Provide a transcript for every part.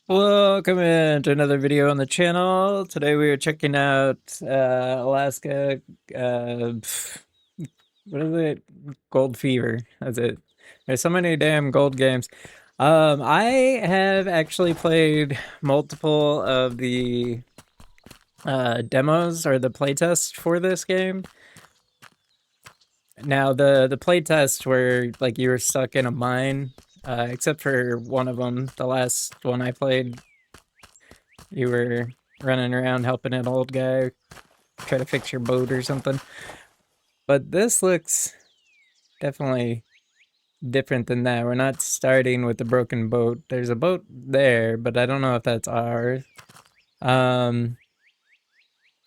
Welcome in to another video on the channel. Today we are checking out Alaska. What is it? Gold Fever. That's it. There's so many damn gold games. I have actually played multiple of the demos or the playtests for this game. Now the playtests were like you were stuck in a mine, except for one of them. The last one I played, you were running around helping an old guy try to fix your boat or something. But this looks definitely different than that. We're not starting with the broken boat. There's a boat there, but I don't know if that's ours.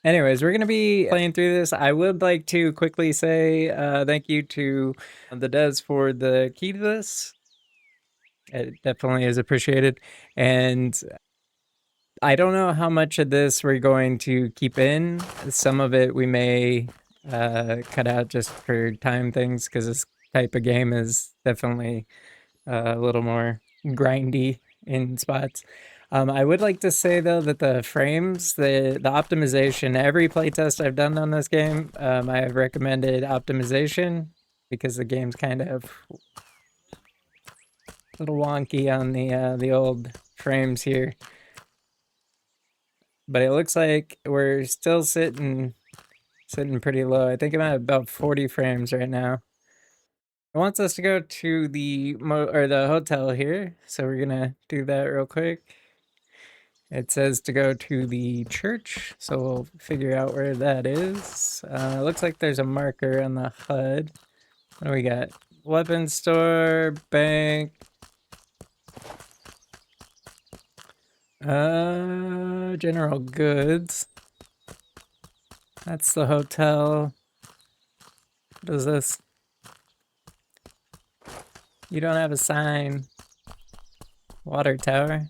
Anyways, we're going to be playing through this. I would like to quickly say thank you to the Des for the key to this. It definitely is appreciated. And I don't know how much of this we're going to keep in. Some of it we may cut out just for time things, because this type of game is definitely a little more grindy in spots. I would like to say though that the frames, the optimization, every playtest I've done on this game, I have recommended optimization because the game's kind of a little wonky on the old frames here. But it looks like we're still sitting pretty low. I think I'm at about 40 frames right now. It wants us to go to the hotel here, so we're gonna do that real quick. It says to go to the church, so we'll figure out where that is. It looks like there's a marker on the HUD. What do we got? Weapons store, bank. General goods. That's the hotel. What is this? You don't have a sign. Water tower.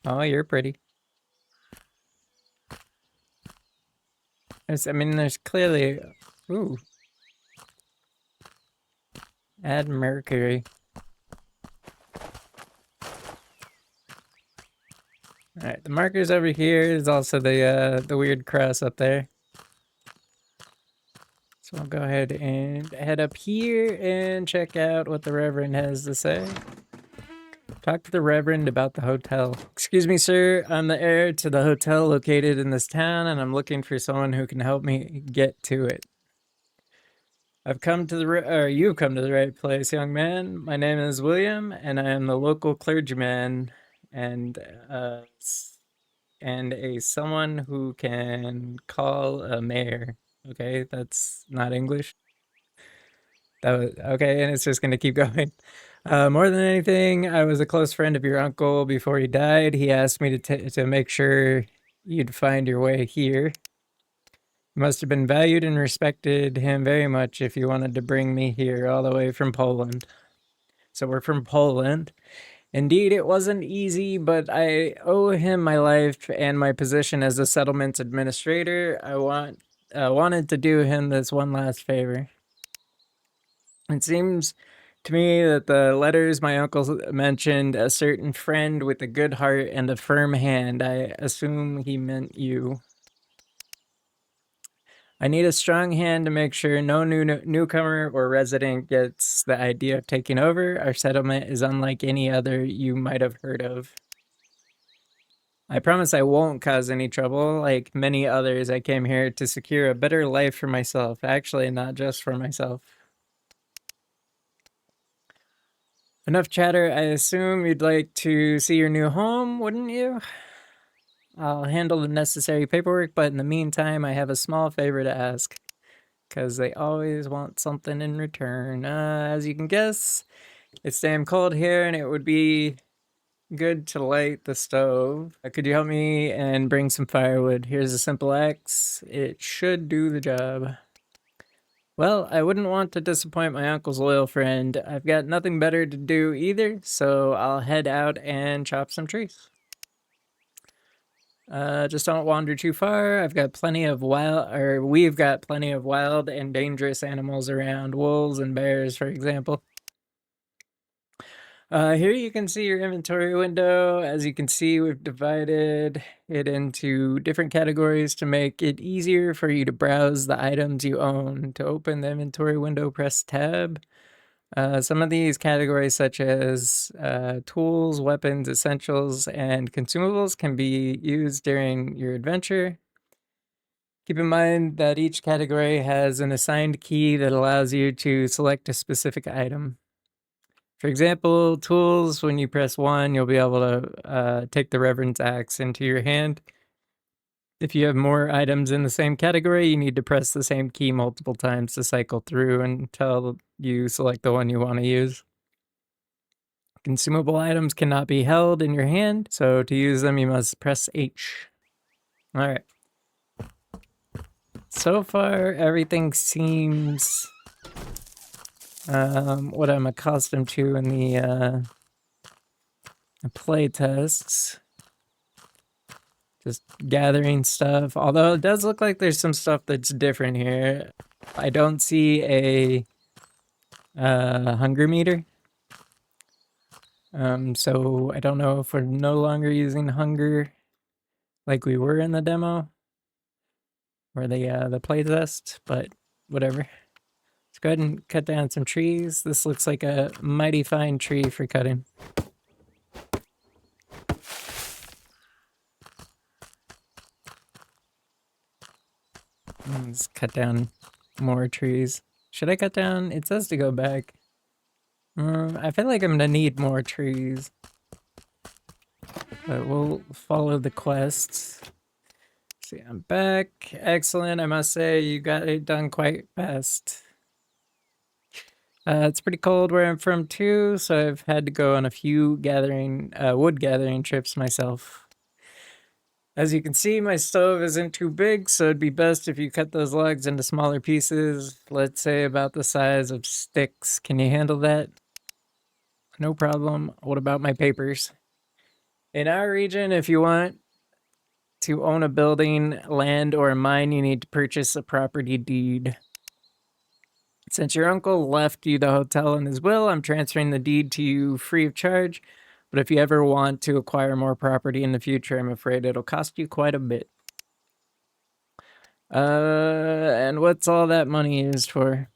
Oh, you're pretty. There's clearly... Ooh. Add mercury. Alright, the marker's over here. There's also the weird cross up there. So I'll go ahead and head up here and check out what the Reverend has to say. Talk to the Reverend about the hotel. Excuse me, sir. I'm the heir to the hotel located in this town, and I'm looking for someone who can help me get to it. You've come to the right place, young man. My name is William, and I am the local clergyman and someone who can call a mayor. Okay, that's not English. That was okay, and it's just gonna keep going. More than anything, I was a close friend of your uncle before he died. He asked me to make sure you'd find your way here. You must have been valued and respected him very much if you wanted to bring me here all the way from Poland. So we're from Poland. Indeed, it wasn't easy, but I owe him my life and my position as a settlements administrator. I wanted to do him this one last favor. It seems to me that the letters my uncle mentioned a certain friend with a good heart and a firm hand. I assume he meant you. I need a strong hand to make sure no newcomer or resident gets the idea of taking over. Our settlement is unlike any other you might have heard of. I promise I won't cause any trouble. Like many others, I came here to secure a better life for myself. Actually, not just for myself. Enough chatter. I assume you'd like to see your new home, wouldn't you? I'll handle the necessary paperwork, but in the meantime, I have a small favor to ask. Because they always want something in return. As you can guess, it's damn cold here, and it would be good to light the stove. Could you help me and bring some firewood? Here's a simple axe. It should do the job. Well, I wouldn't want to disappoint my uncle's loyal friend. I've got nothing better to do either, so I'll head out and chop some trees. Just don't wander too far. We've got plenty of wild and dangerous animals around. Wolves and bears, for example. Here you can see your inventory window. As you can see, we've divided it into different categories to make it easier for you to browse the items you own. To open the inventory window, press tab. Some of these categories, such as tools, weapons, essentials, and consumables, can be used during your adventure. Keep in mind that each category has an assigned key that allows you to select a specific item. For example, tools, when you press 1, you'll be able to take the Reverend's Axe into your hand. If you have more items in the same category, you need to press the same key multiple times to cycle through until you select the one you want to use. Consumable items cannot be held in your hand, so to use them, you must press H. All right. So far, everything seems what I'm accustomed to in the play tests. Just gathering stuff. Although it does look like there's some stuff that's different here. I don't see a hunger meter. So I don't know if we're no longer using hunger like we were in the demo or the playtest, but whatever. Let's go ahead and cut down some trees. This looks like a mighty fine tree for cutting. Let's cut down more trees. Should I cut down? It says to go back. I feel like I'm gonna need more trees. But we'll follow the quests. See, I'm back. Excellent. I must say, you got it done quite fast. It's pretty cold where I'm from too, so I've had to go on a few wood gathering trips myself. As you can see, my stove isn't too big, so it'd be best if you cut those logs into smaller pieces, let's say about the size of sticks. Can you handle that? No problem. What about my papers? In our region, if you want to own a building, land, or a mine, you need to purchase a property deed. Since your uncle left you the hotel in his will, I'm transferring the deed to you free of charge. But if you ever want to acquire more property in the future, I'm afraid it'll cost you quite a bit. And what's all that money used for?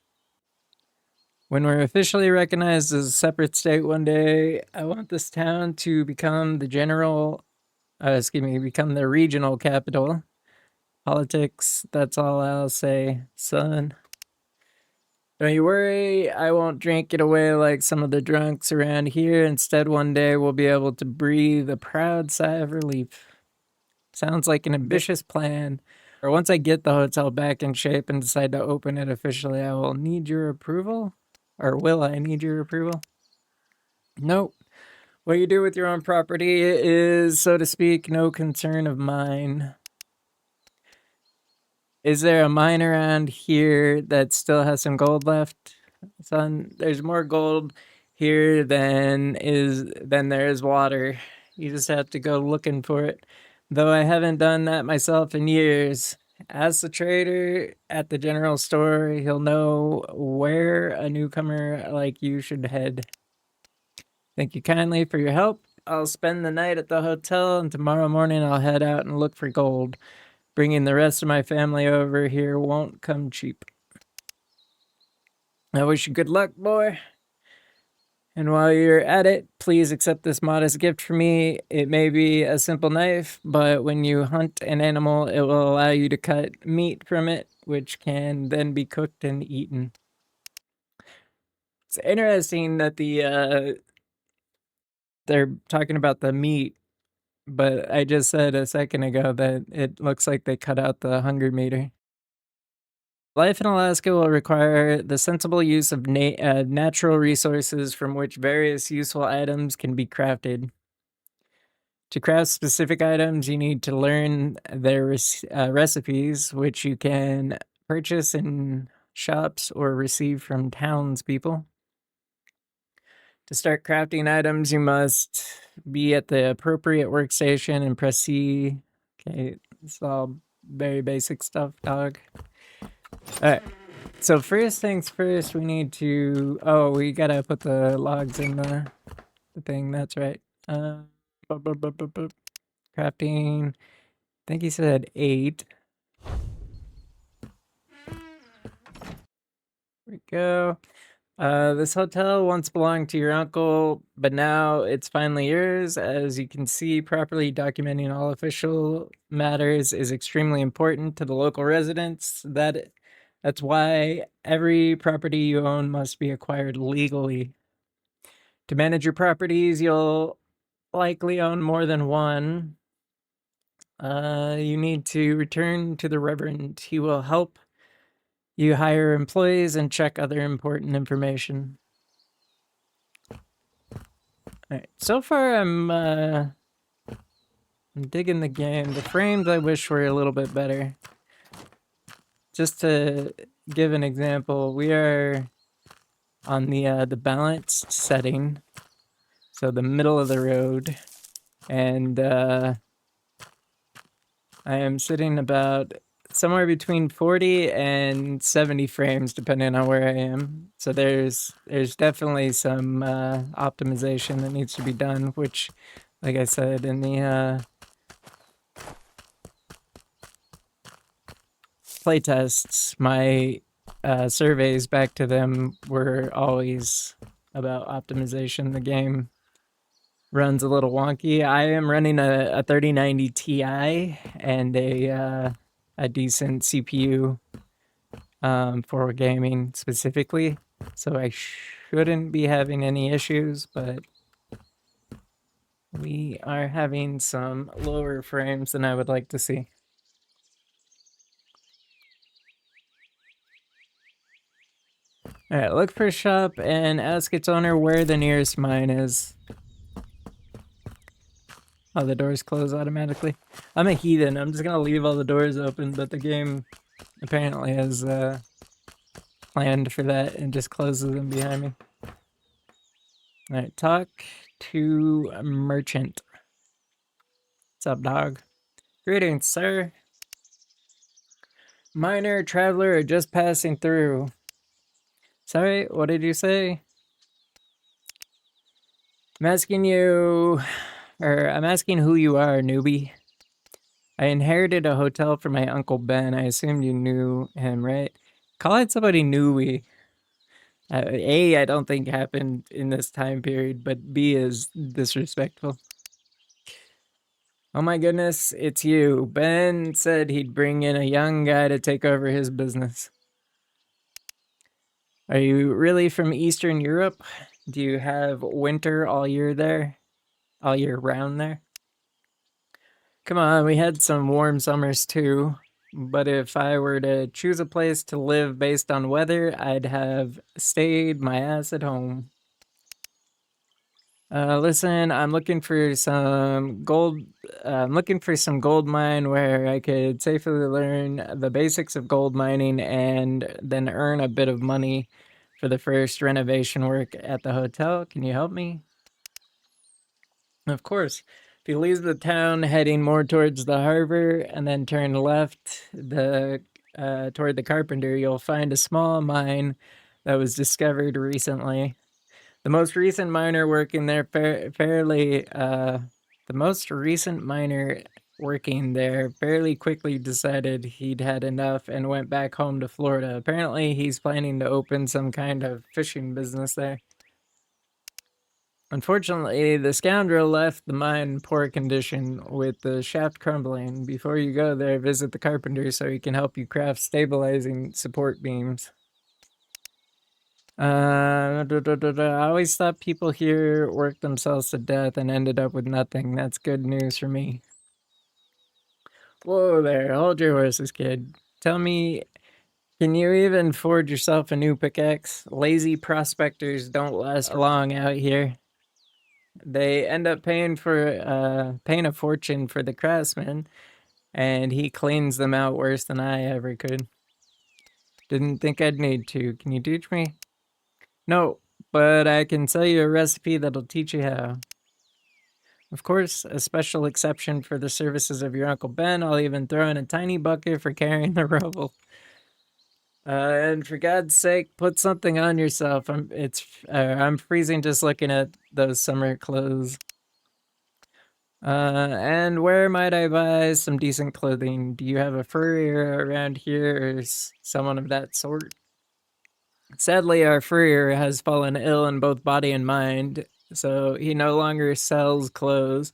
When we're officially recognized as a separate state one day, I want this town to become become the regional capital. Politics, that's all I'll say, son. Don't you worry, I won't drink it away like some of the drunks around here. Instead, one day we'll be able to breathe a proud sigh of relief. Sounds like an ambitious plan. Or once I get the hotel back in shape and decide to open it officially, I will need your approval? Or will I need your approval? Nope. What you do with your own property is, so to speak, no concern of mine. Is there a mine around here that still has some gold left? Son, there's more gold here than there is water. You just have to go looking for it. Though I haven't done that myself in years. Ask the trader at the general store. He'll know where a newcomer like you should head. Thank you kindly for your help. I'll spend the night at the hotel, and tomorrow morning I'll head out and look for gold. Bringing the rest of my family over here won't come cheap. I wish you good luck, boy. And while you're at it, please accept this modest gift from me. It may be a simple knife, but when you hunt an animal, it will allow you to cut meat from it, which can then be cooked and eaten. It's interesting that they're talking about the meat, but I just said a second ago that it looks like they cut out the hunger meter. Life in Alaska will require the sensible use of natural resources from which various useful items can be crafted. To craft specific items, you need to learn their recipes, which you can purchase in shops or receive from townspeople. To start crafting items, you must be at the appropriate workstation and press C. Okay, it's all very basic stuff, dog. Alright, so first things first, we need to... Oh, we gotta put the logs in the the thing. That's right. Crafting. I think he said 8. Here we go. This hotel once belonged to your uncle, but now it's finally yours. As you can see, properly documenting all official matters is extremely important to the local residents. That's why every property you own must be acquired legally. To manage your properties, you'll likely own more than one. You need to return to the Reverend. He will help you hire employees and check other important information. Alright, so far I'm digging the game. The frames I wish were a little bit better. Just to give an example, we are on the balanced setting, so the middle of the road, and I am sitting about somewhere between 40 and 70 frames depending on where I am. So there's definitely some optimization that needs to be done, which, like I said in the playtests, my surveys back to them were always about optimization. The game runs a little wonky. I am running a 3090 Ti and a decent CPU for gaming specifically, so I shouldn't be having any issues, but we are having some lower frames than I would like to see. Alright, look for a shop and ask its owner where the nearest mine is. Oh, the doors close automatically. I'm a heathen. I'm just gonna leave all the doors open, but the game apparently has planned for that and just closes them behind me. Alright, talk to a merchant. What's up, dog? Greetings, sir. Miner, traveler, are just passing through. Sorry, what did you say? I'm asking who you are, newbie. I inherited a hotel from my Uncle Ben. I assumed you knew him, right? Calling somebody newbie. A, I don't think happened in this time period, but B is disrespectful. Oh my goodness, it's you. Ben said he'd bring in a young guy to take over his business. Are you really from Eastern Europe? Do you have winter all year there? All year round there? Come on, we had some warm summers too. But if I were to choose a place to live based on weather, I'd have stayed my ass at home. Listen, I'm looking for some gold. I'm looking for some gold mine where I could safely learn the basics of gold mining and then earn a bit of money for the first renovation work at the hotel. Can you help me? Of course. If you leave the town heading more towards the harbor and then turn left toward the carpenter, you'll find a small mine that was discovered recently. The most recent miner working there fairly quickly decided he'd had enough and went back home to Florida. Apparently, he's planning to open some kind of fishing business there. Unfortunately, the scoundrel left the mine in poor condition with the shaft crumbling. Before you go there, visit the carpenter so he can help you craft stabilizing support beams. I always thought people here worked themselves to death and ended up with nothing. That's good news for me. Whoa there, hold your horses, kid. Tell me, can you even forge yourself a new pickaxe? Lazy prospectors don't last long out here. They end up paying a fortune for the craftsman, and he cleans them out worse than I ever could. Didn't think I'd need to. Can you teach me? No, but I can sell you a recipe that'll teach you how. Of course, a special exception for the services of your Uncle Ben. I'll even throw in a tiny bucket for carrying the rubble. And for God's sake, put something on yourself. I'm freezing just looking at those summer clothes. And where might I buy some decent clothing? Do you have a furrier around here or someone of that sort? Sadly, our furrier has fallen ill in both body and mind, so he no longer sells clothes.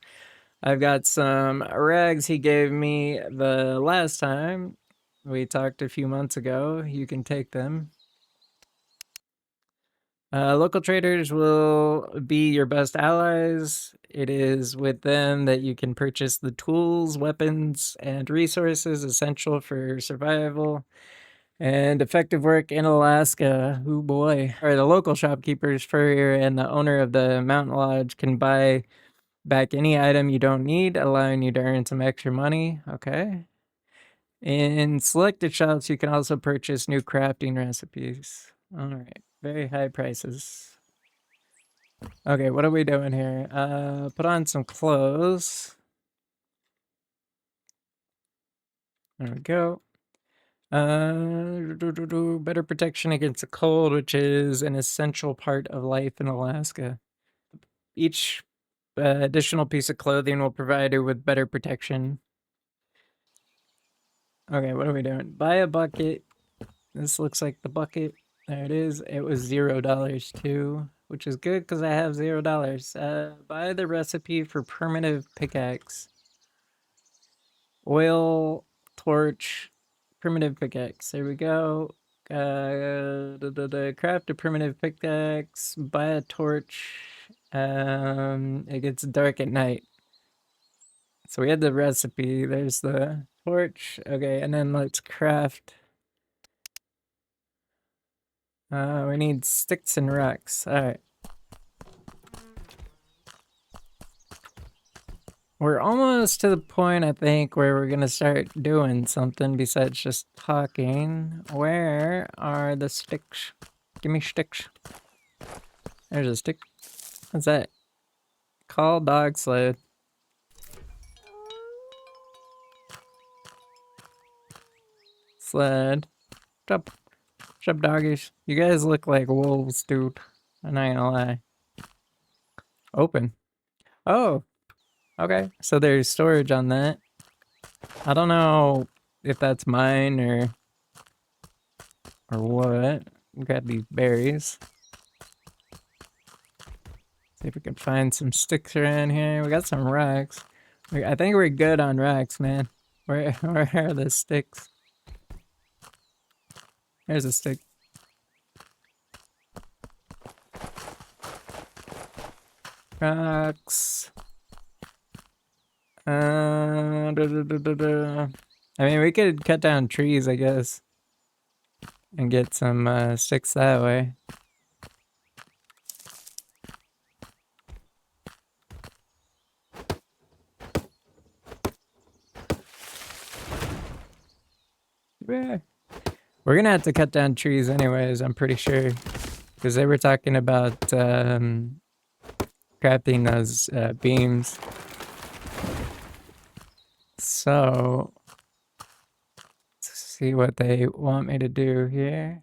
I've got some rags he gave me the last time we talked a few months ago. You can take them. Local traders will be your best allies. It is with them that you can purchase the tools, weapons, and resources essential for survival and effective work in Alaska. Oh boy. Or the local shopkeepers, furrier, and the owner of the mountain lodge can buy back any item you don't need, allowing you to earn some extra money. Okay. In selected shops, you can also purchase new crafting recipes. All right. Very high prices. Okay, what are we doing here? Put on some clothes. There we go. Better protection against the cold, which is an essential part of life in Alaska. Each additional piece of clothing will provide you with better protection. Okay, what are we doing? Buy a bucket. This looks like the bucket. There it is. It was $0 too, which is good because I have $0. Buy the recipe for primitive pickaxe. Oil, torch, primitive pickaxe. There we go. Craft a primitive pickaxe. Buy a torch. It gets dark at night. So we had the recipe. There's the torch. Okay, and then let's craft. We need sticks and rocks. All right. We're almost to the point, I think, where we're gonna start doing something besides just talking. Where are the sticks? Give me sticks. There's a stick. What's that? Call dog sled. Sled. What's up? What's up, doggies? You guys look like wolves, dude. I'm not gonna lie. Open. Oh, okay. So there's storage on that. I don't know if that's mine or what. Grab these berries. See if we can find some sticks around here. We got some rocks. I think we're good on rocks, man. Where are the sticks? There's a stick. Rocks. I mean, we could cut down trees, I guess, and get some sticks that way. Yeah. We're gonna have to cut down trees anyways, I'm pretty sure. Because they were talking about crafting those beams. So, let's see what they want me to do here.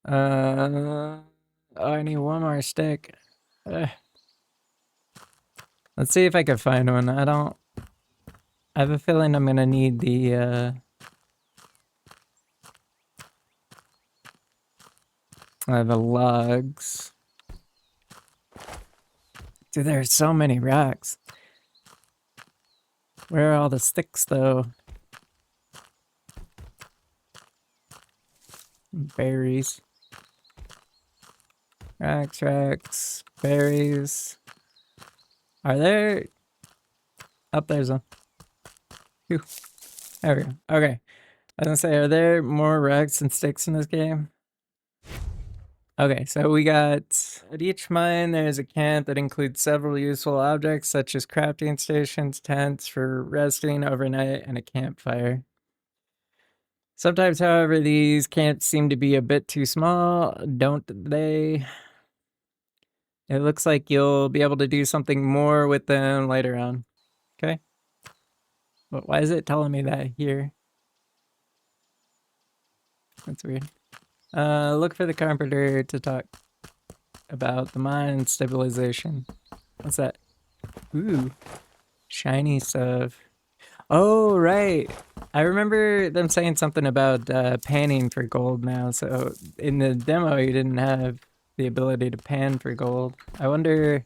Oh, I need one more stick. Let's see if I can find one. I have a feeling I'm gonna need the logs. Dude, there's so many rocks. Where are all the sticks, though? Berries. Rocks, berries. Are there... Up there's one. Phew. There we go. Okay. I was gonna say, are there more rocks and sticks in this game? Okay, so we got... At each mine, there's a camp that includes several useful objects, such as crafting stations, tents for resting overnight, and a campfire. Sometimes, however, these camps seem to be a bit too small, don't they? It looks like you'll be able to do something more with them later on. Okay. But why is it telling me that here? That's weird. Look for the carpenter to talk about the mine stabilization. What's that? Ooh, shiny stuff. Oh, right. I remember them saying something about panning for gold now. So in the demo, you didn't have the ability to pan for gold. I wonder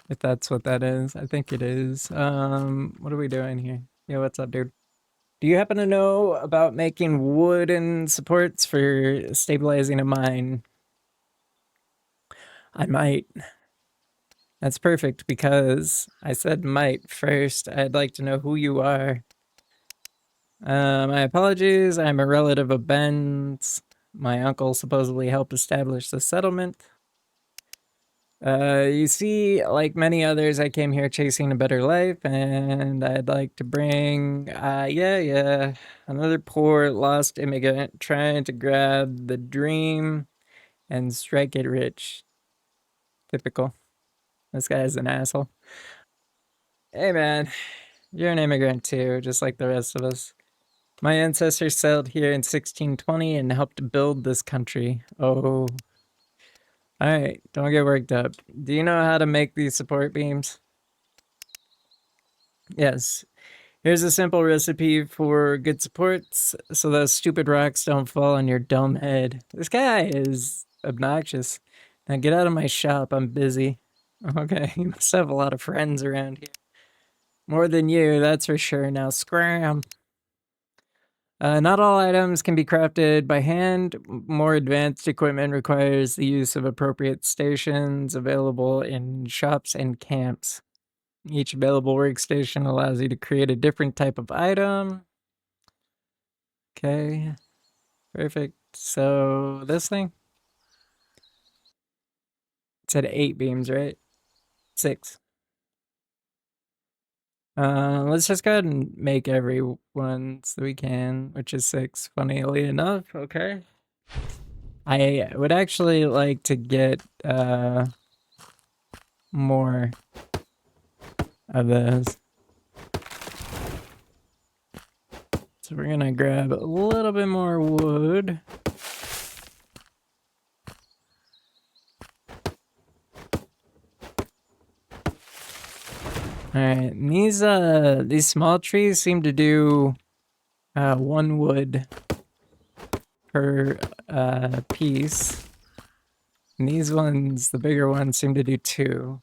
if that's what that is. I think it is. What are we doing here? Yeah, what's up, dude? Do you happen to know about making wooden supports for stabilizing a mine? I might. That's perfect because I said might first. I'd like to know who you are. My apologies. I'm a relative of Ben's. My uncle supposedly helped establish the settlement. You see, like many others, I came here chasing a better life, and I'd like to bring, yeah, another poor, lost immigrant trying to grab the dream and strike it rich. Typical. This guy's an asshole. Hey, man, you're an immigrant too, just like the rest of us. My ancestors sailed here in 1620 and helped build this country. Oh, all right, don't get worked up. Do you know how to make these support beams? Yes. Here's a simple recipe for good supports so those stupid rocks don't fall on your dumb head. This guy is obnoxious. Now get out of my shop, I'm busy. Okay, you must have a lot of friends around here. More than you, that's for sure. Now scram. Not all items can be crafted by hand. More advanced equipment requires the use of appropriate stations available in shops and camps. Each available workstation allows you to create a different type of item. Okay, perfect. So this thing, it said 8 beams, right? 6. Let's just go ahead and make every one so we can, which is 6, funnily enough. Okay. I would actually like to get more of those. So we're gonna grab a little bit more wood. All right, these small trees seem to do 1 wood per piece. And these ones, the bigger ones, seem to do 2.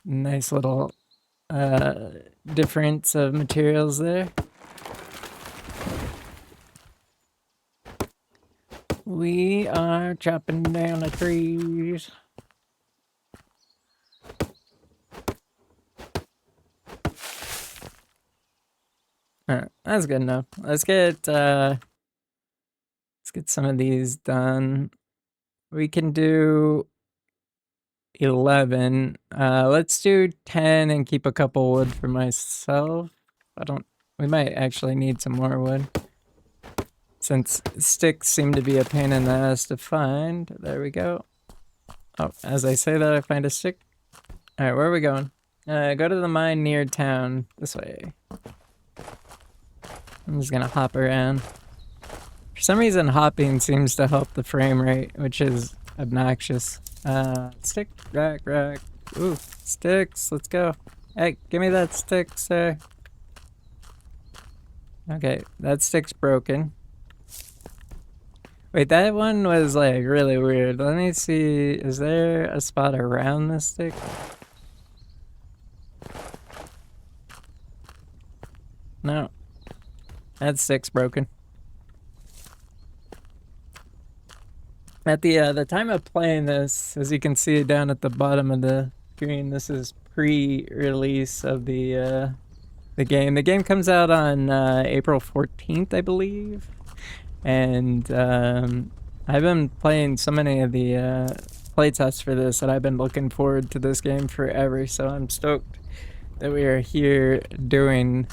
Nice little difference of materials there. We are chopping down the trees. Alright, that's good enough. Let's get some of these done. We can do 11. Let's do 10 and keep a couple wood for myself. We might actually need some more wood. Since sticks seem to be a pain in the ass to find. There we go. Oh, as I say that, I find a stick. Alright, where are we going? Go to the mine near town. This way. I'm just gonna hop around. For some reason, hopping seems to help the frame rate, which is obnoxious. Stick, rack. Ooh, sticks, let's go. Hey, give me that stick, sir. Okay, that stick's broken. Wait, that one was like really weird. Let me see, is there a spot around this stick? No. That stick's broken. At the time of playing this, as you can see down at the bottom of the screen, this is pre-release of the game. The game comes out on April 14th, I believe. And I've been playing so many of the playtests for this that I've been looking forward to this game forever. So I'm stoked that we are here doing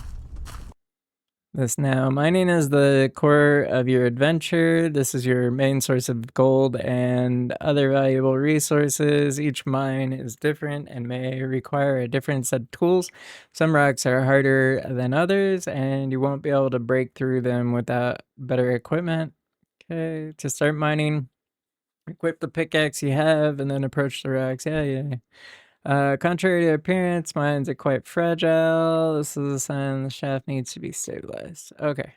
this now. Mining is the core of your adventure. This is your main source of gold and other valuable resources. Each mine is different and may require a different set of tools. Some rocks are harder than others, and you won't be able to break through them without better equipment. Okay, to start mining, equip the pickaxe you have and then approach the rocks. Yeah. Contrary to appearance, mines are quite fragile. This is a sign the shaft needs to be stabilized. Okay.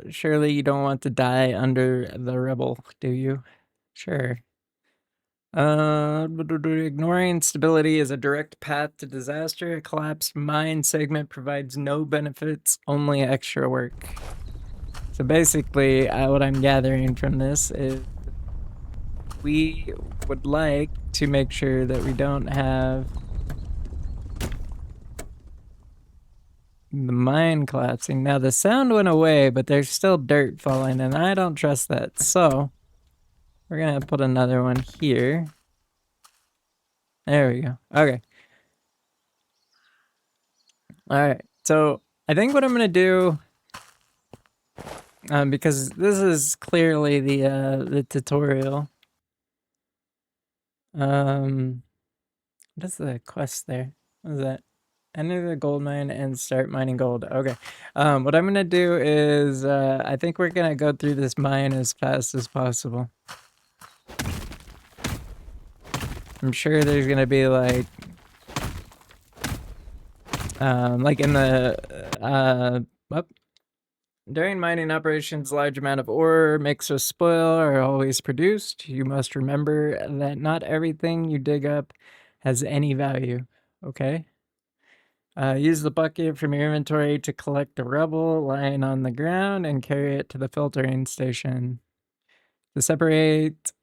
Surely you don't want to die under the rubble, do you? Sure. Ignoring stability is a direct path to disaster. A collapsed mine segment provides no benefits, only extra work. So basically, what I'm gathering from this is we would like to make sure that we don't have the mine collapsing. Now the sound went away, but there's still dirt falling, and I don't trust that. So we're gonna put another one here. There we go. Okay. All right. So I think what I'm gonna do, because this is clearly the tutorial. What's the quest there? What is that? Enter the gold mine and start mining gold. Okay. What I'm gonna do is I think we're gonna go through this mine as fast as possible. I'm sure there's gonna be like in the during mining operations, large amount of ore mixed with spoil are always produced. You must remember that not everything you dig up has any value. Okay. Use the bucket from your inventory to collect the rubble lying on the ground and carry it to the filtering station. To separate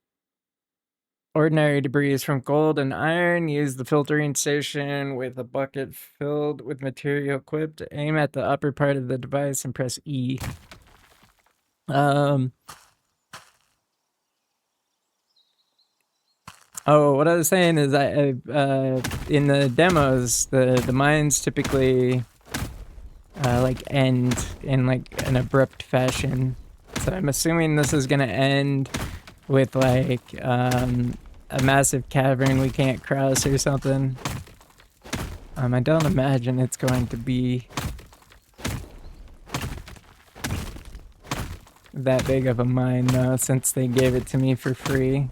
ordinary debris from gold and iron, use the filtering station with a bucket filled with material equipped. Aim at the upper part of the device and press E. Oh, what I was saying is in the demos, the mines typically like end in like an abrupt fashion. So I'm assuming this is gonna end with like a massive cavern we can't cross or something. I don't imagine it's going to be that big of a mine though, since they gave it to me for free.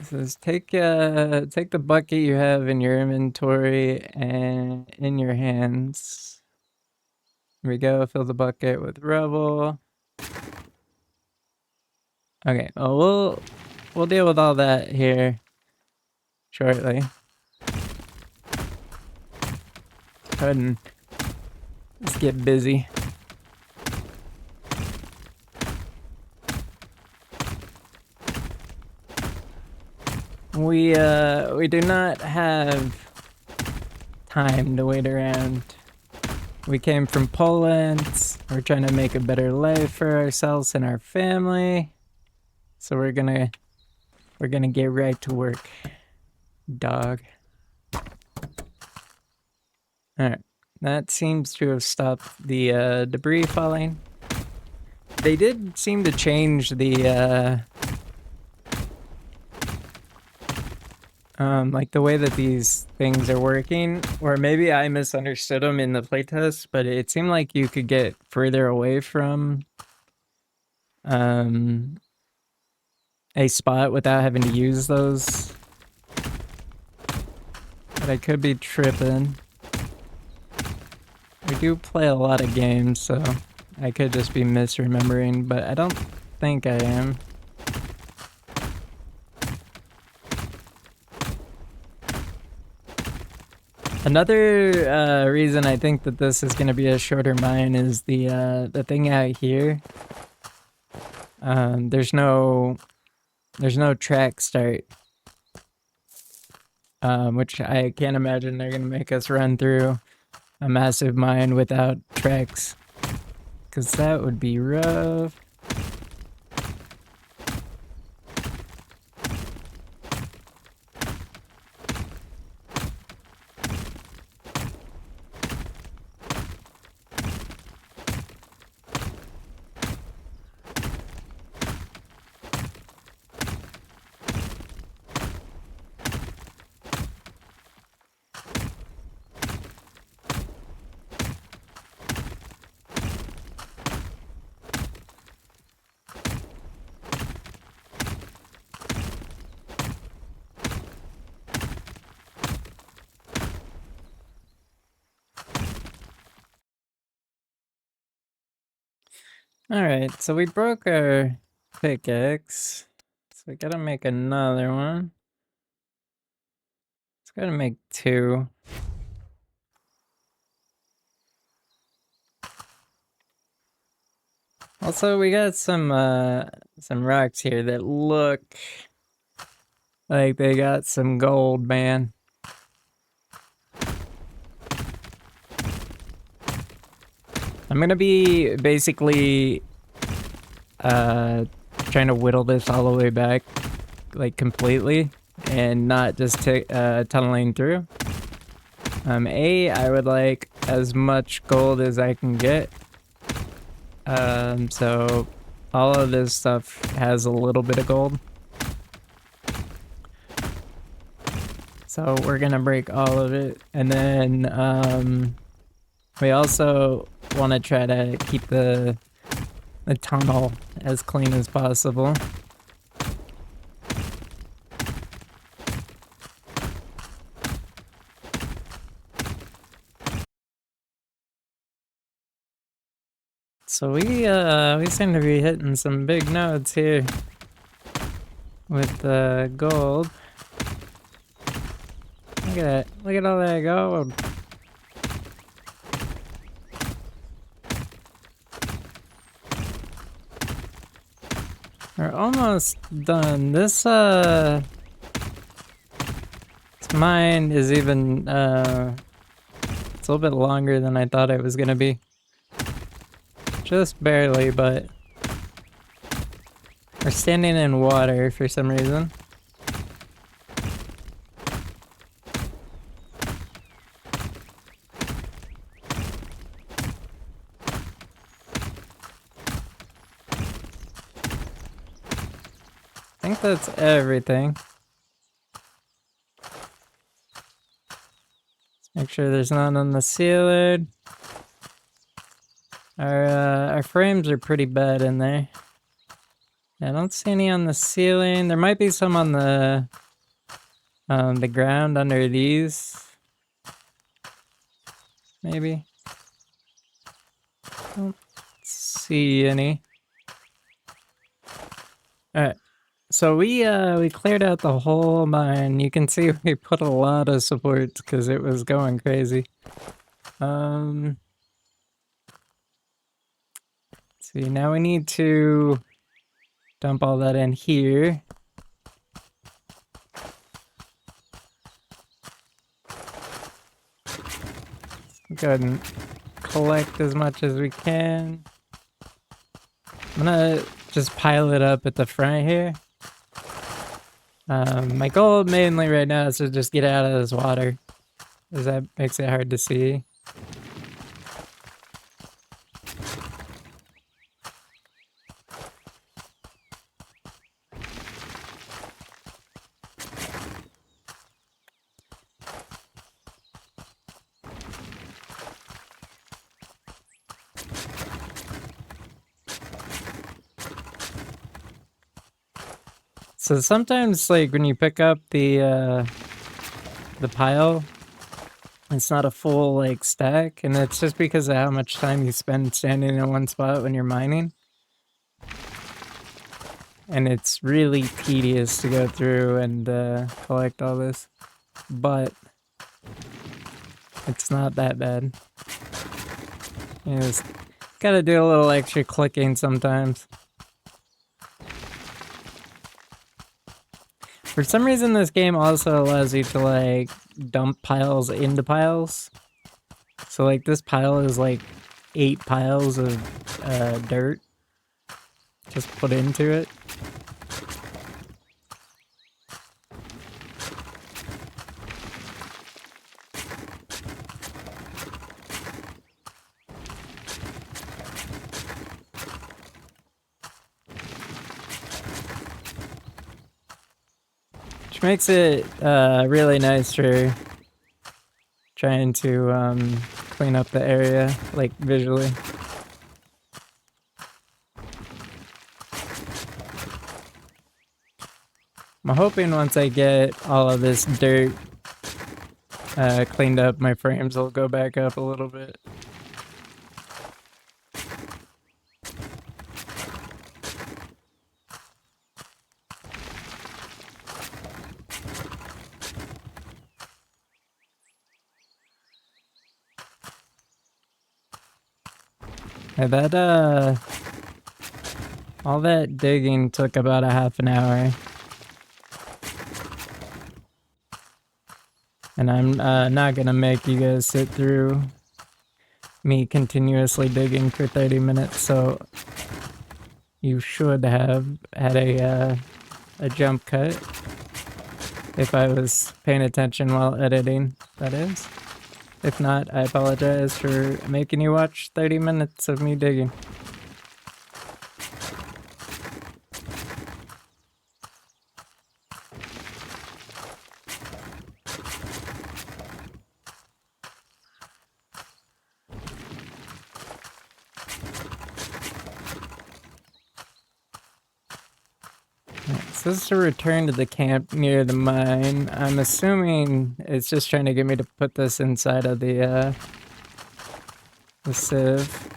Says take the bucket you have in your inventory and in your hands. Here we go. Fill the bucket with rubble. Okay. Well, we'll deal with all that here shortly. Go ahead and let's get busy. We do not have time to wait around. We came from Poland. We're trying to make a better life for ourselves and our family. So we're gonna get right to work, dog. Alright. That seems to have stopped the debris falling. They did seem to change the like the way that these things are working, or maybe I misunderstood them in the playtest, but it seemed like you could get further away from a spot without having to use those. But I could be tripping. I do play a lot of games, so I could just be misremembering, but I don't think I am. Another reason I think that this is going to be a shorter mine is the thing out here. There's no track start, which I can't imagine they're going to make us run through a massive mine without tracks, because that would be rough. Alright, so we broke our pickaxe. So we gotta make another one. It's gotta make 2. Also, we got some rocks here that look like they got some gold, man. I'm gonna be basically trying to whittle this all the way back, like completely, and not just tunneling through. I would like as much gold as I can get. So all of this stuff has a little bit of gold. So we're gonna break all of it, and then we also want to try to keep the tunnel as clean as possible. So we seem to be hitting some big nodes here with the gold. Look at that! Look at all that gold. We're almost done. This mine is even it's a little bit longer than I thought it was gonna be. Just barely, but we're standing in water for some reason. I think that's everything. Let's make sure there's none on the ceiling. Our frames are pretty bad in there. I don't see any on the ceiling. There might be some on the ground under these. Maybe. Don't see any. Alright. So we cleared out the whole mine. You can see we put a lot of supports because it was going crazy. Let's see, now we need to dump all that in here. Go ahead and collect as much as we can. I'm gonna just pile it up at the front here. My goal mainly right now is to just get out of this water, because that makes it hard to see. So sometimes, like, when you pick up the pile, it's not a full, like, stack, and it's just because of how much time you spend standing in one spot when you're mining. And it's really tedious to go through and collect all this, but it's not that bad. You just gotta do a little extra clicking sometimes. For some reason, this game also allows you to, like, dump piles into piles. So, like, this pile is, like, 8 piles of dirt just put into it. Which makes it really nice for trying to clean up the area, like, visually. I'm hoping once I get all of this dirt cleaned up, my frames will go back up a little bit. Yeah, that all that digging took about a half an hour. And I'm not gonna make you guys sit through me continuously digging for 30 minutes, so you should have had a jump cut if I was paying attention while editing, that is. If not, I apologize for making you watch 30 minutes of me digging. So this is to return to the camp near the mine. I'm assuming it's just trying to get me to put this inside of the sieve.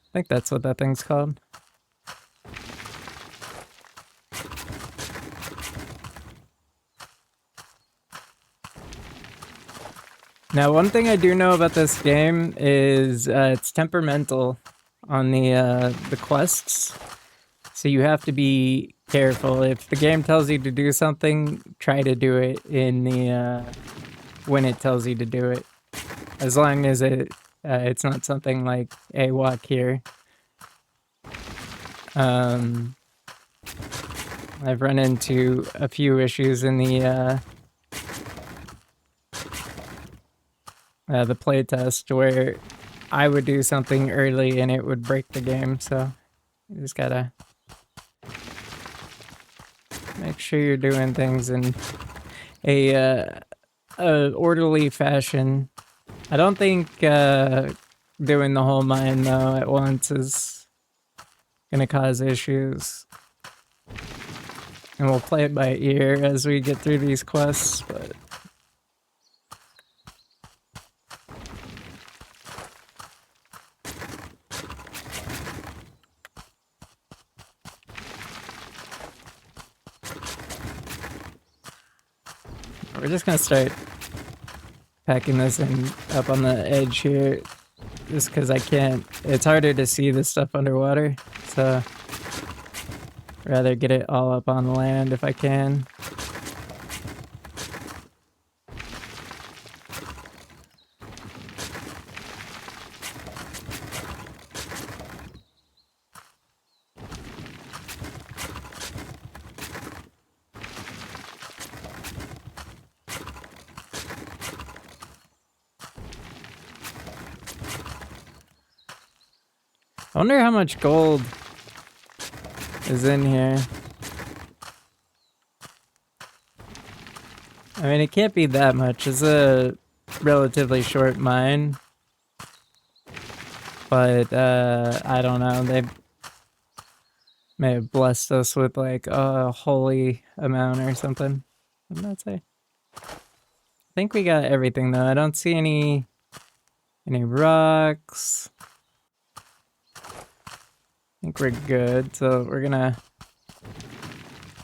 I think that's what that thing's called. Now, one thing I do know about this game is it's temperamental on the quests. So you have to be careful. If the game tells you to do something, try to do it in the when it tells you to do it. As long as it's not something like, hey, walk here. I've run into a few issues in the playtest where I would do something early and it would break the game, so you just gotta make sure you're doing things in a orderly fashion. I don't think doing the whole mine though at once is gonna cause issues. And we'll play it by ear as we get through these quests, but we're just gonna start packing this in up on the edge here, just because I can't. It's harder to see this stuff underwater, so rather get it all up on the land if I can. I wonder how much gold is in here. I mean, it can't be that much. It's a relatively short mine. But, I don't know. They may have blessed us with, like, a holy amount or something. What did that say? I think we got everything, though. I don't see any rocks. I think we're good, so we're gonna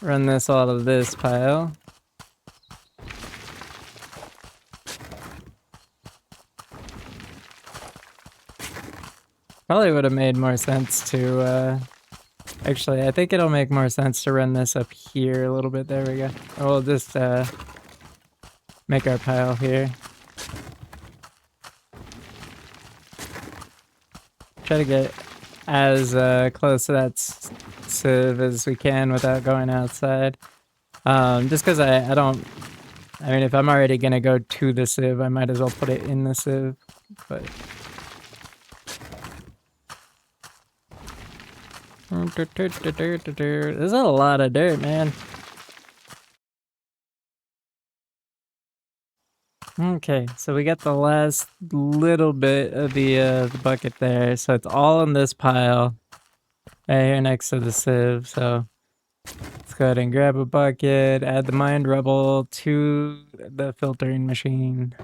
run this out of this pile. Probably would have made more sense to, actually, I think it'll make more sense to run this up here a little bit. There we go. We'll just, make our pile here. Try to get as close to that sieve as we can without going outside. Just because I don't... I mean, if I'm already going to go to the sieve, I might as well put it in the sieve. But... There's a lot of dirt, man. Okay, so we got the last little bit of the bucket there, so it's all in this pile right here next to the sieve. So let's go ahead and grab a bucket, add the mined rubble to the filtering machine.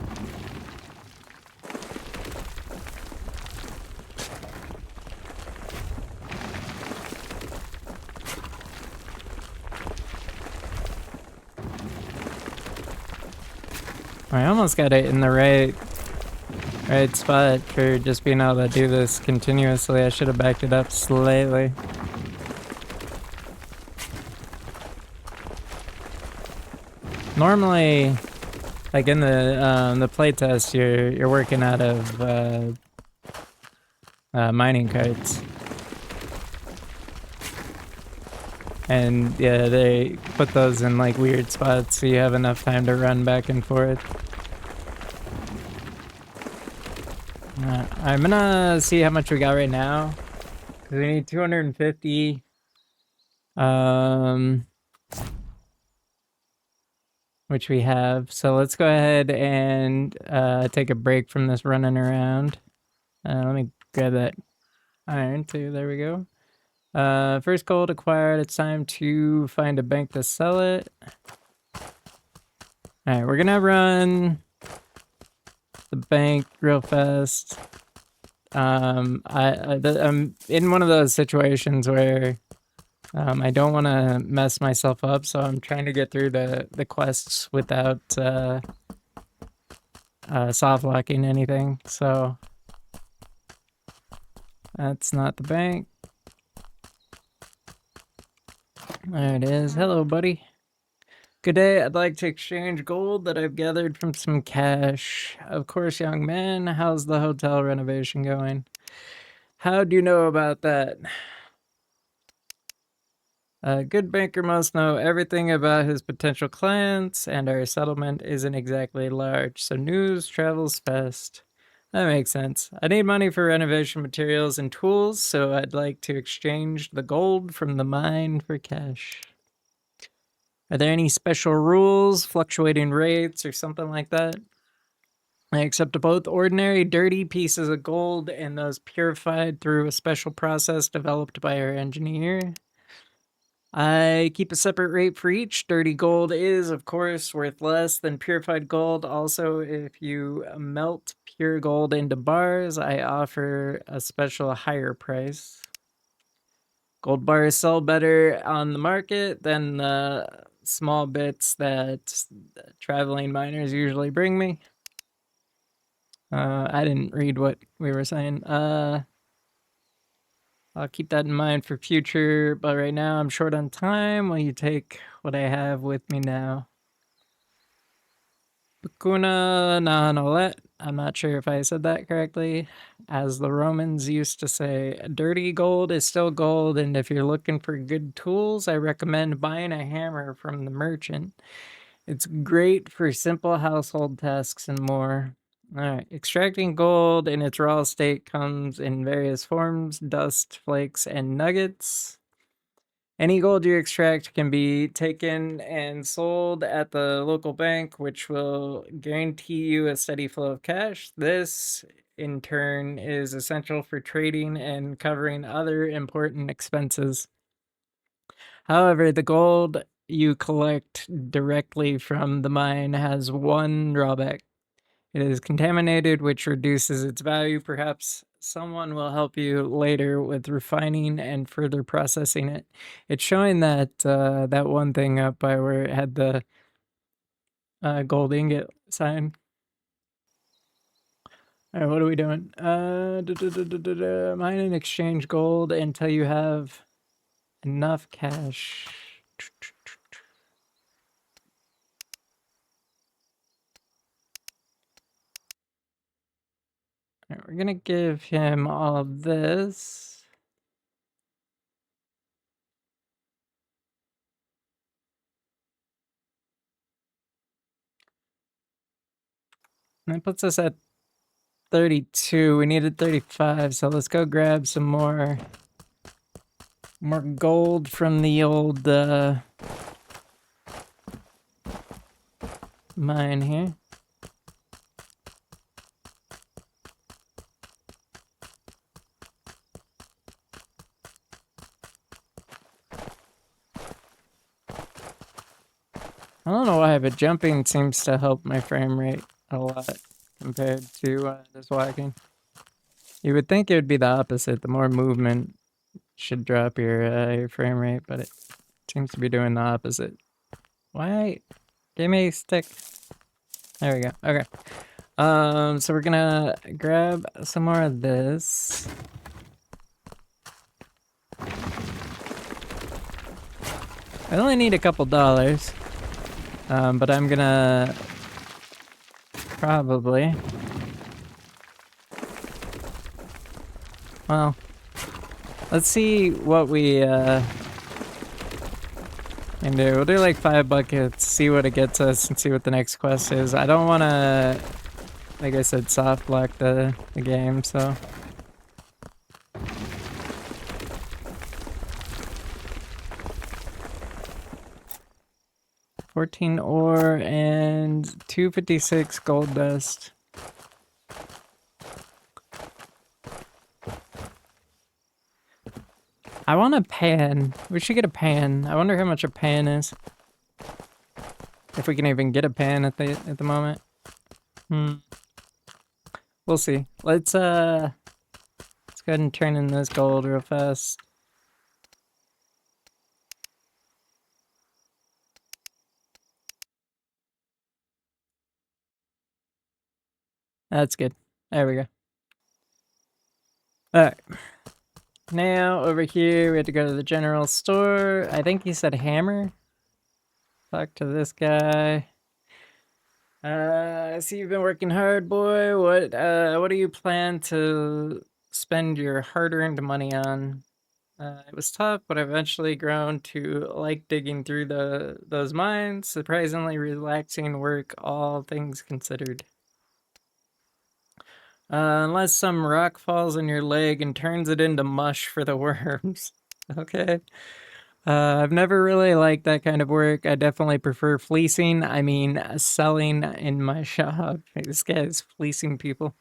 I almost got it in the right right spot for just being able to do this continuously. I should have backed it up slightly. Normally, like in the playtest, you're working out of mining carts, and yeah, they put those in like weird spots so you have enough time to run back and forth. I'm gonna see how much we got right now, because we need 250. Which we have. So let's go ahead and take a break from this running around. Let me grab that iron too. There we go. First gold acquired. It's time to find a bank to sell it. All right, we're gonna run the bank real fast. I'm in one of those situations where I don't want to mess myself up, so I'm trying to get through the quests without soft locking anything. So that's not the bank. There it is. Hello, buddy. Good day. I'd like to exchange gold that I've gathered from some cash. Of course, young man. How's the hotel renovation going? How do you know about that? A good banker must know everything about his potential clients, and our settlement isn't exactly large, so news travels fast. That makes sense. I need money for renovation materials and tools, so I'd like to exchange the gold from the mine for cash. Are there any special rules, fluctuating rates, or something like that? I accept both ordinary, dirty pieces of gold and those purified through a special process developed by our engineer. I keep a separate rate for each. Dirty gold is, of course, worth less than purified gold. Also, if you melt pure gold into bars, I offer a special higher price. Gold bars sell better on the market than the small bits that traveling miners usually bring me. I didn't read what we were saying. I'll keep that in mind for future, but right now I'm short on time. Will you take what I have with me now? Pacuna Nahanolet. I'm not sure if I said that correctly. As the Romans used to say, dirty gold is still gold, and if you're looking for good tools, I recommend buying a hammer from the merchant. It's great for simple household tasks and more. All right, extracting gold in its raw state comes in various forms: dust, flakes, and nuggets. Any gold you extract can be taken and sold at the local bank, which will guarantee you a steady flow of cash. This, in turn, is essential for trading and covering other important expenses. However, the gold you collect directly from the mine has one drawback. It is contaminated, which reduces its value. Perhaps someone will help you later with refining and further processing it. It's showing that that one thing up by where it had the gold ingot sign. All right, what are we doing? Mine and exchange gold until you have enough cash. All right, we're gonna give him all of this. And that puts us at 32. We needed 35, so let's go grab some more gold from the old mine here. I don't know why, but jumping seems to help my frame rate a lot compared to just walking. You would think it would be the opposite. The more movement should drop your frame rate, but it seems to be doing the opposite. Why? Give me a stick. There we go. Okay. So we're gonna grab some more of this. I only need a couple dollars. But I'm gonna probably, well, let's see what we can do. We'll do like 5 buckets, see what it gets us, and see what the next quest is. I don't want to, like I said, soft block the game, so. $14 ore and 256 gold dust. I want a pan. We should get a pan. I wonder how much a pan is. If we can even get a pan at the moment. We'll see. Let's go ahead and turn in this gold real fast. That's good. There we go. Alright. Now, over here, we have to go to the general store. I think he said hammer. Talk to this guy. I see you've been working hard, boy. What do you plan to spend your hard-earned money on? It was tough, but I've eventually grown to like digging through those mines. Surprisingly relaxing work, all things considered. Unless some rock falls in your leg and turns it into mush for the worms. Okay. I've never really liked that kind of work. I definitely prefer fleecing. I mean, selling in my shop. This guy's fleecing people.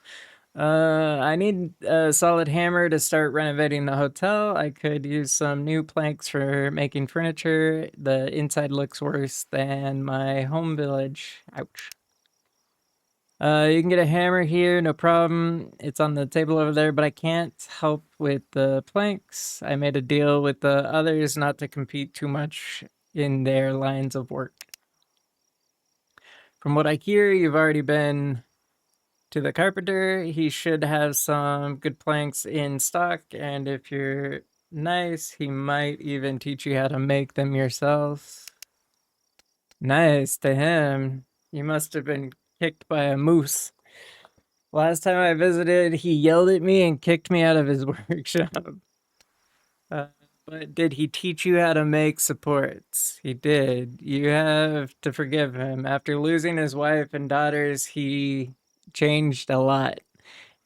I need a solid hammer to start renovating the hotel. I could use some new planks for making furniture. The inside looks worse than my home village. Ouch. You can get a hammer here, no problem. It's on the table over there, but I can't help with the planks. I made a deal with the others not to compete too much in their lines of work. From what I hear, you've already been to the carpenter. He should have some good planks in stock, and if you're nice, he might even teach you how to make them yourself. Nice to him. You must have been kicked by a moose. Last time I visited, he yelled at me and kicked me out of his workshop. But did he teach you how to make supports? He did. You have to forgive him. After losing his wife and daughters, he changed a lot.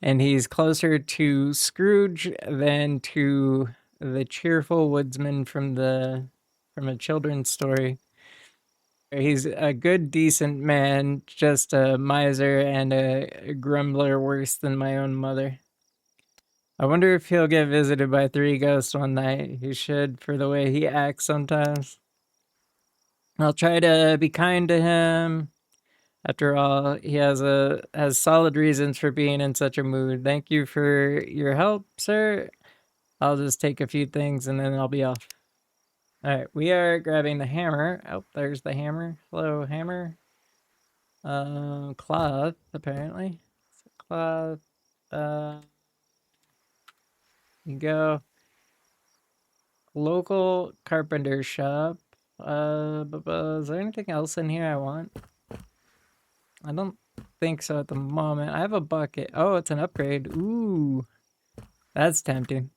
And he's closer to Scrooge than to the cheerful woodsman from a children's story. He's a good, decent man, just a miser and a grumbler worse than my own mother. I wonder if he'll get visited by 3 ghosts one night. He should, for the way he acts sometimes. I'll try to be kind to him. After all, he has solid reasons for being in such a mood. Thank you for your help, sir. I'll just take a few things and then I'll be off. Alright, we are grabbing the hammer. Oh, there's the hammer. Hello, hammer. Cloth, apparently. Cloth. You go. Local carpenter shop. Is there anything else in here I want? I don't think so at the moment. I have a bucket. Oh, it's an upgrade. Ooh. That's tempting.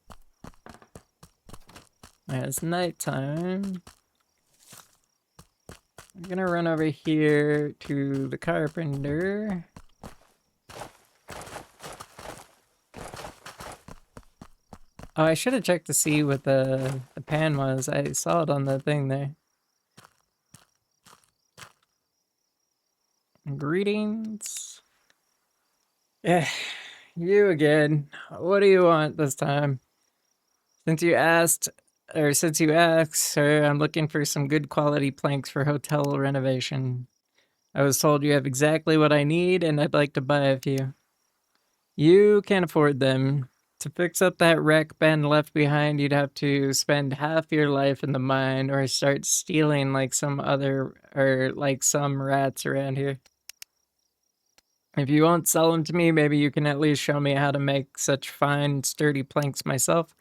Alright, it's nighttime. I'm gonna run over here to the carpenter. Oh, I should have checked to see what the pan was. I saw it on the thing there. Greetings. Yeah, you again. What do you want this time? Since you asked, sir, I'm looking for some good quality planks for hotel renovation. I was told you have exactly what I need, and I'd like to buy a few. You can't afford them. To fix up that wreck Ben left behind, you'd have to spend half your life in the mine or start stealing like some rats around here. If you won't sell them to me, maybe you can at least show me how to make such fine, sturdy planks myself.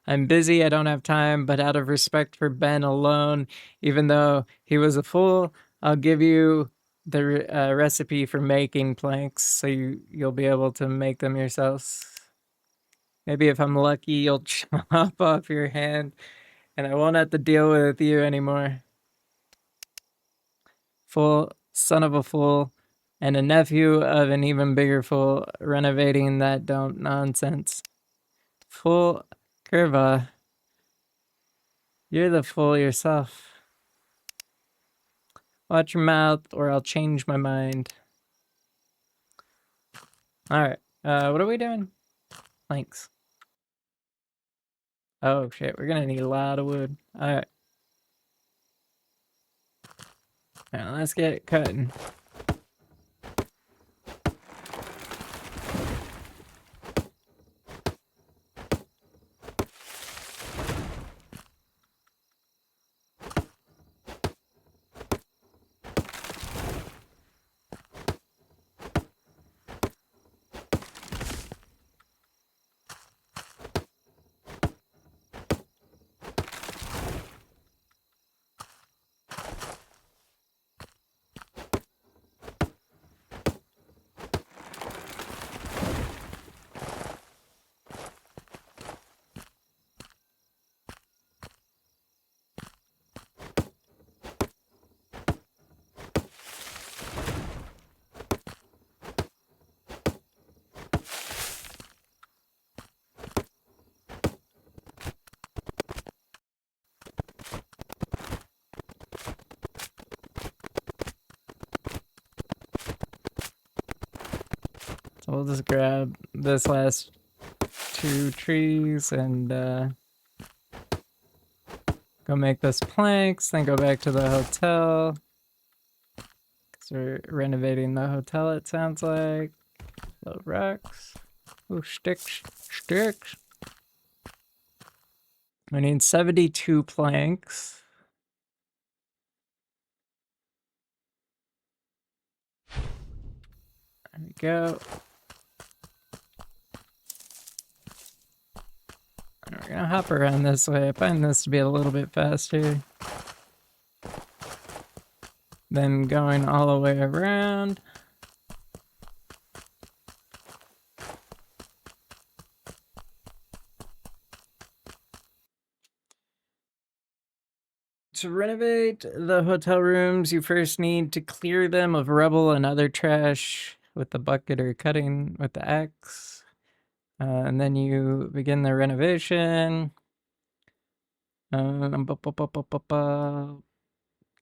I'm busy, I don't have time, but out of respect for Ben alone, even though he was a fool, I'll give you the recipe for making planks so you'll be able to make them yourselves. Maybe if I'm lucky, you'll chop off your hand and I won't have to deal with you anymore. Fool, son of a fool, and a nephew of an even bigger fool, renovating that don't nonsense. Fool, Curva, you're the fool yourself. Watch your mouth or I'll change my mind. Alright, what are we doing? Planks. Oh shit, we're gonna need a lot of wood. Alright. Now let's get it cutting. So we'll just grab this last 2 trees and go make those planks, then go back to the hotel. Because we're renovating the hotel, it sounds like. Low rocks. Oh, sticks. Sticks. We need 72 planks. There we go. And we're gonna hop around this way. I find this to be a little bit faster than going all the way around. To renovate the hotel rooms, you first need to clear them of rubble and other trash with the bucket or cutting with the axe. And then you begin the renovation.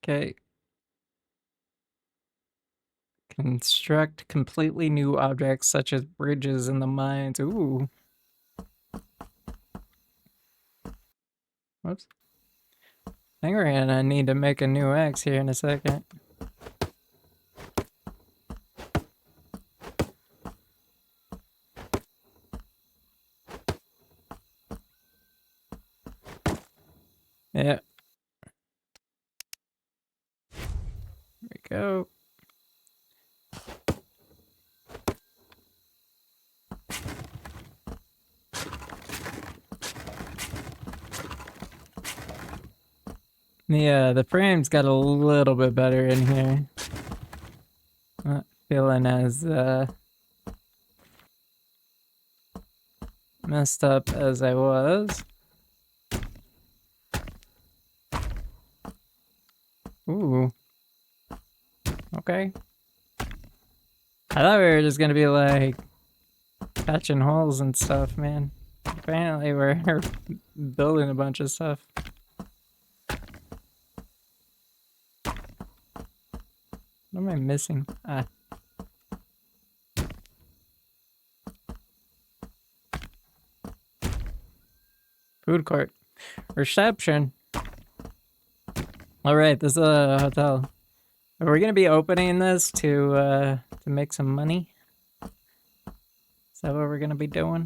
Okay. Construct completely new objects such as bridges in the mines. Ooh. Whoops. I think we're gonna need to make a new axe here in a second. Yeah. There we go. Yeah, the frame's got a little bit better in here. Not feeling as messed up as I was. Ooh. Okay. I thought we were just gonna be like patching holes and stuff, man. Apparently we're building a bunch of stuff. What am I missing? Ah. Food court. Reception. Alright, this is a hotel. Are we gonna be opening this to make some money? Is that what we're gonna be doing?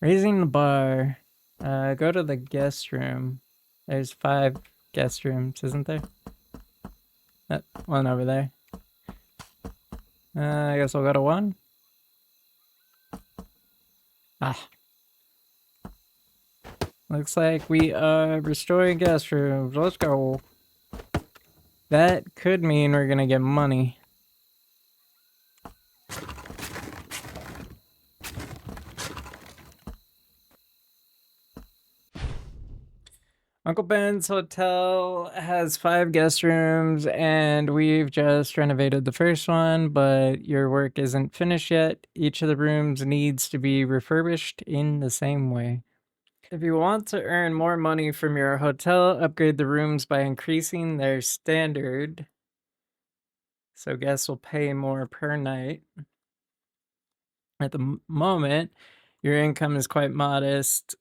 Raising the bar. Go to the guest room. There's 5 guest rooms, isn't there? One over there. I guess we'll go to 1. Ah. Looks like we are restoring guest rooms. Let's go. That could mean we're gonna get money. Uncle Ben's hotel has 5 guest rooms, and we've just renovated the first one, but your work isn't finished yet. Each of the rooms needs to be refurbished in the same way. If you want to earn more money from your hotel, upgrade the rooms by increasing their standard. So guests will pay more per night. At the moment, your income is quite modest.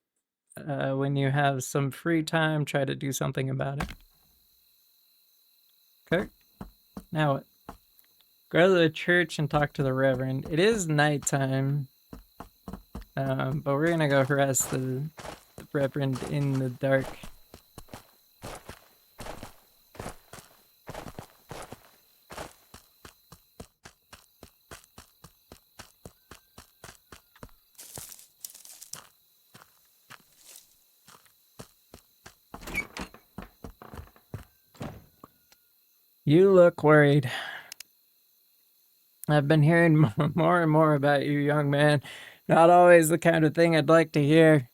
When you have some free time, try to do something about it. Okay. Now what? Go to the church and talk to the reverend. It is nighttime, but we're gonna go harass the reverend in the dark. You look worried. I've been hearing more and more about you, young man. Not always the kind of thing I'd like to hear.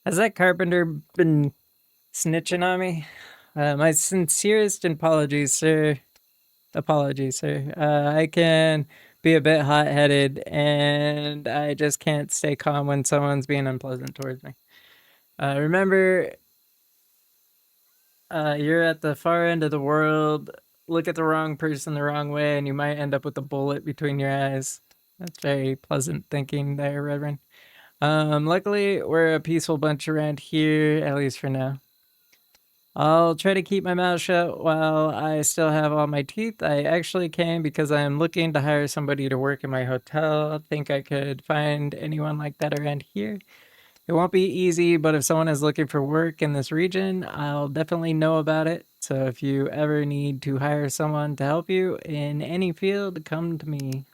Has that carpenter been snitching on me? My sincerest apologies, sir. Apologies, sir. I can be a bit hot-headed, and I just can't stay calm when someone's being unpleasant towards me. Remember, you're at the far end of the world. Look at the wrong person the wrong way, and you might end up with a bullet between your eyes. That's very pleasant thinking there, Reverend. Luckily, we're a peaceful bunch around here, at least for now. I'll try to keep my mouth shut while I still have all my teeth. I actually came because I am looking to hire somebody to work in my hotel. Think I could find anyone like that around here? It won't be easy, but if someone is looking for work in this region, I'll definitely know about it. So if you ever need to hire someone to help you in any field, come to me.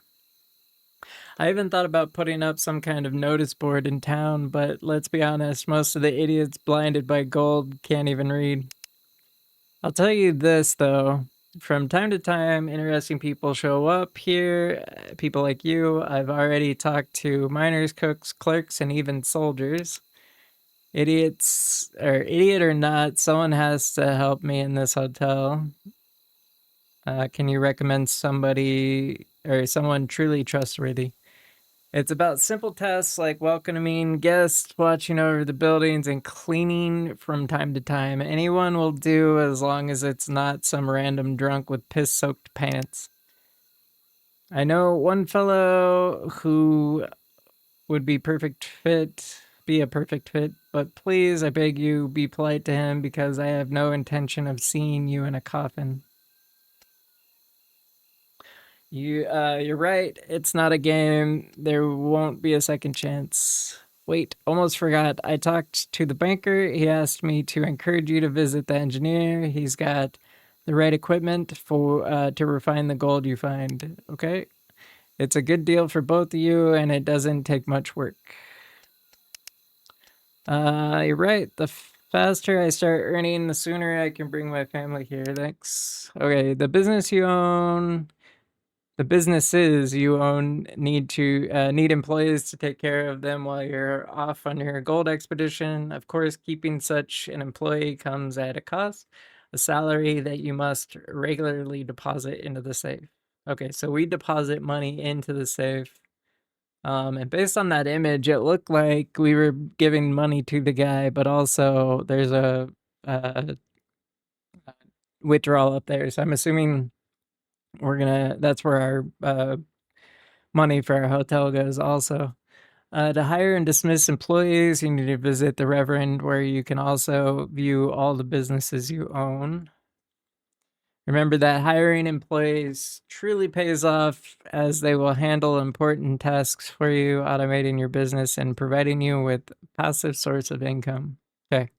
I even thought about putting up some kind of notice board in town, but let's be honest, most of the idiots blinded by gold can't even read. I'll tell you this, though. From time to time, interesting people show up here. People like you. I've already talked to miners, cooks, clerks, and even soldiers. Idiots, or idiot or not, someone has to help me in this hotel. Can you recommend somebody or someone truly trustworthy? It's about simple tasks like welcoming guests, watching over the buildings, and cleaning from time to time. Anyone will do as long as it's not some random drunk with piss-soaked pants. I know one fellow who would be a perfect fit, but please, I beg you, be polite to him because I have no intention of seeing you in a coffin. You're right. It's not a game. There won't be a second chance. Wait, almost forgot. I talked to the banker. He asked me to encourage you to visit the engineer. He's got the right equipment for to refine the gold you find. Okay, it's a good deal for both of you, and it doesn't take much work. You're right. The faster I start earning, the sooner I can bring my family here. Thanks. Okay, the business you own. The businesses you own need employees to take care of them while you're off on your gold expedition. Of course, keeping such an employee comes at a cost, a salary that you must regularly deposit into the safe. Okay, so we deposit money into the safe. And based on that image, it looked like we were giving money to the guy, but also there's a withdrawal up there. So I'm assuming that's where our money for our hotel goes also. To hire and dismiss employees, you need to visit the Reverend, where you can also view all the businesses you own. Remember that hiring employees truly pays off as they will handle important tasks for you, automating your business and providing you with a passive source of income. Okay.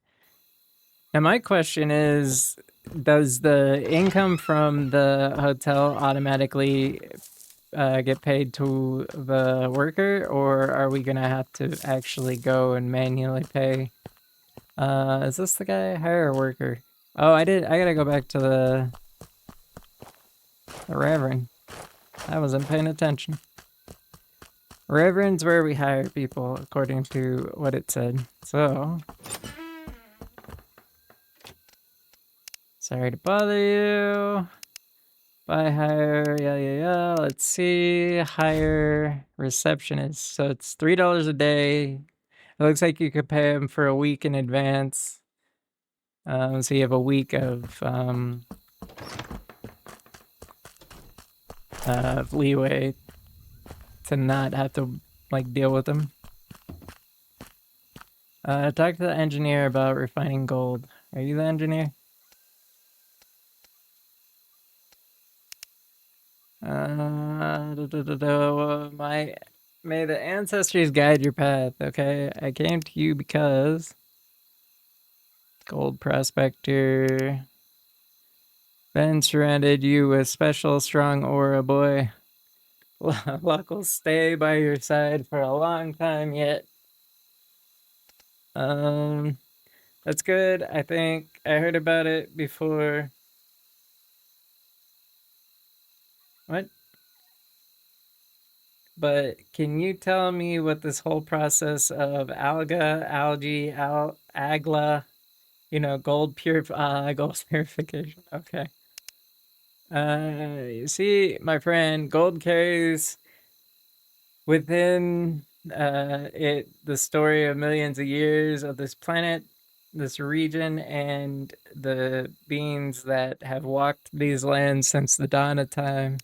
Now, my question is, does the income from the hotel automatically get paid to the worker, or are we gonna have to actually go and manually pay? Is this the guy? Hire a worker. Oh, I gotta go back to the Reverend. I wasn't paying attention. Reverend's where we hire people, according to what it said. So, sorry to bother you. Buy, hire, yeah. Let's see. Hire receptionist. So it's $3 a day. It looks like you could pay them for a week in advance. So you have a week of leeway to not have to like deal with them. Talk to the engineer about refining gold. Are you the engineer? May the ancestors guide your path. Okay, I came to you because gold prospector. Ben surrounded you with special strong aura, boy. Luck will stay by your side for a long time yet. That's good. I think I heard about it before. What? But can you tell me what this whole process of algae, agla, gold gold purification? Okay. You see, my friend, gold carries within it the story of millions of years of this planet, this region, and the beings that have walked these lands since the dawn of time.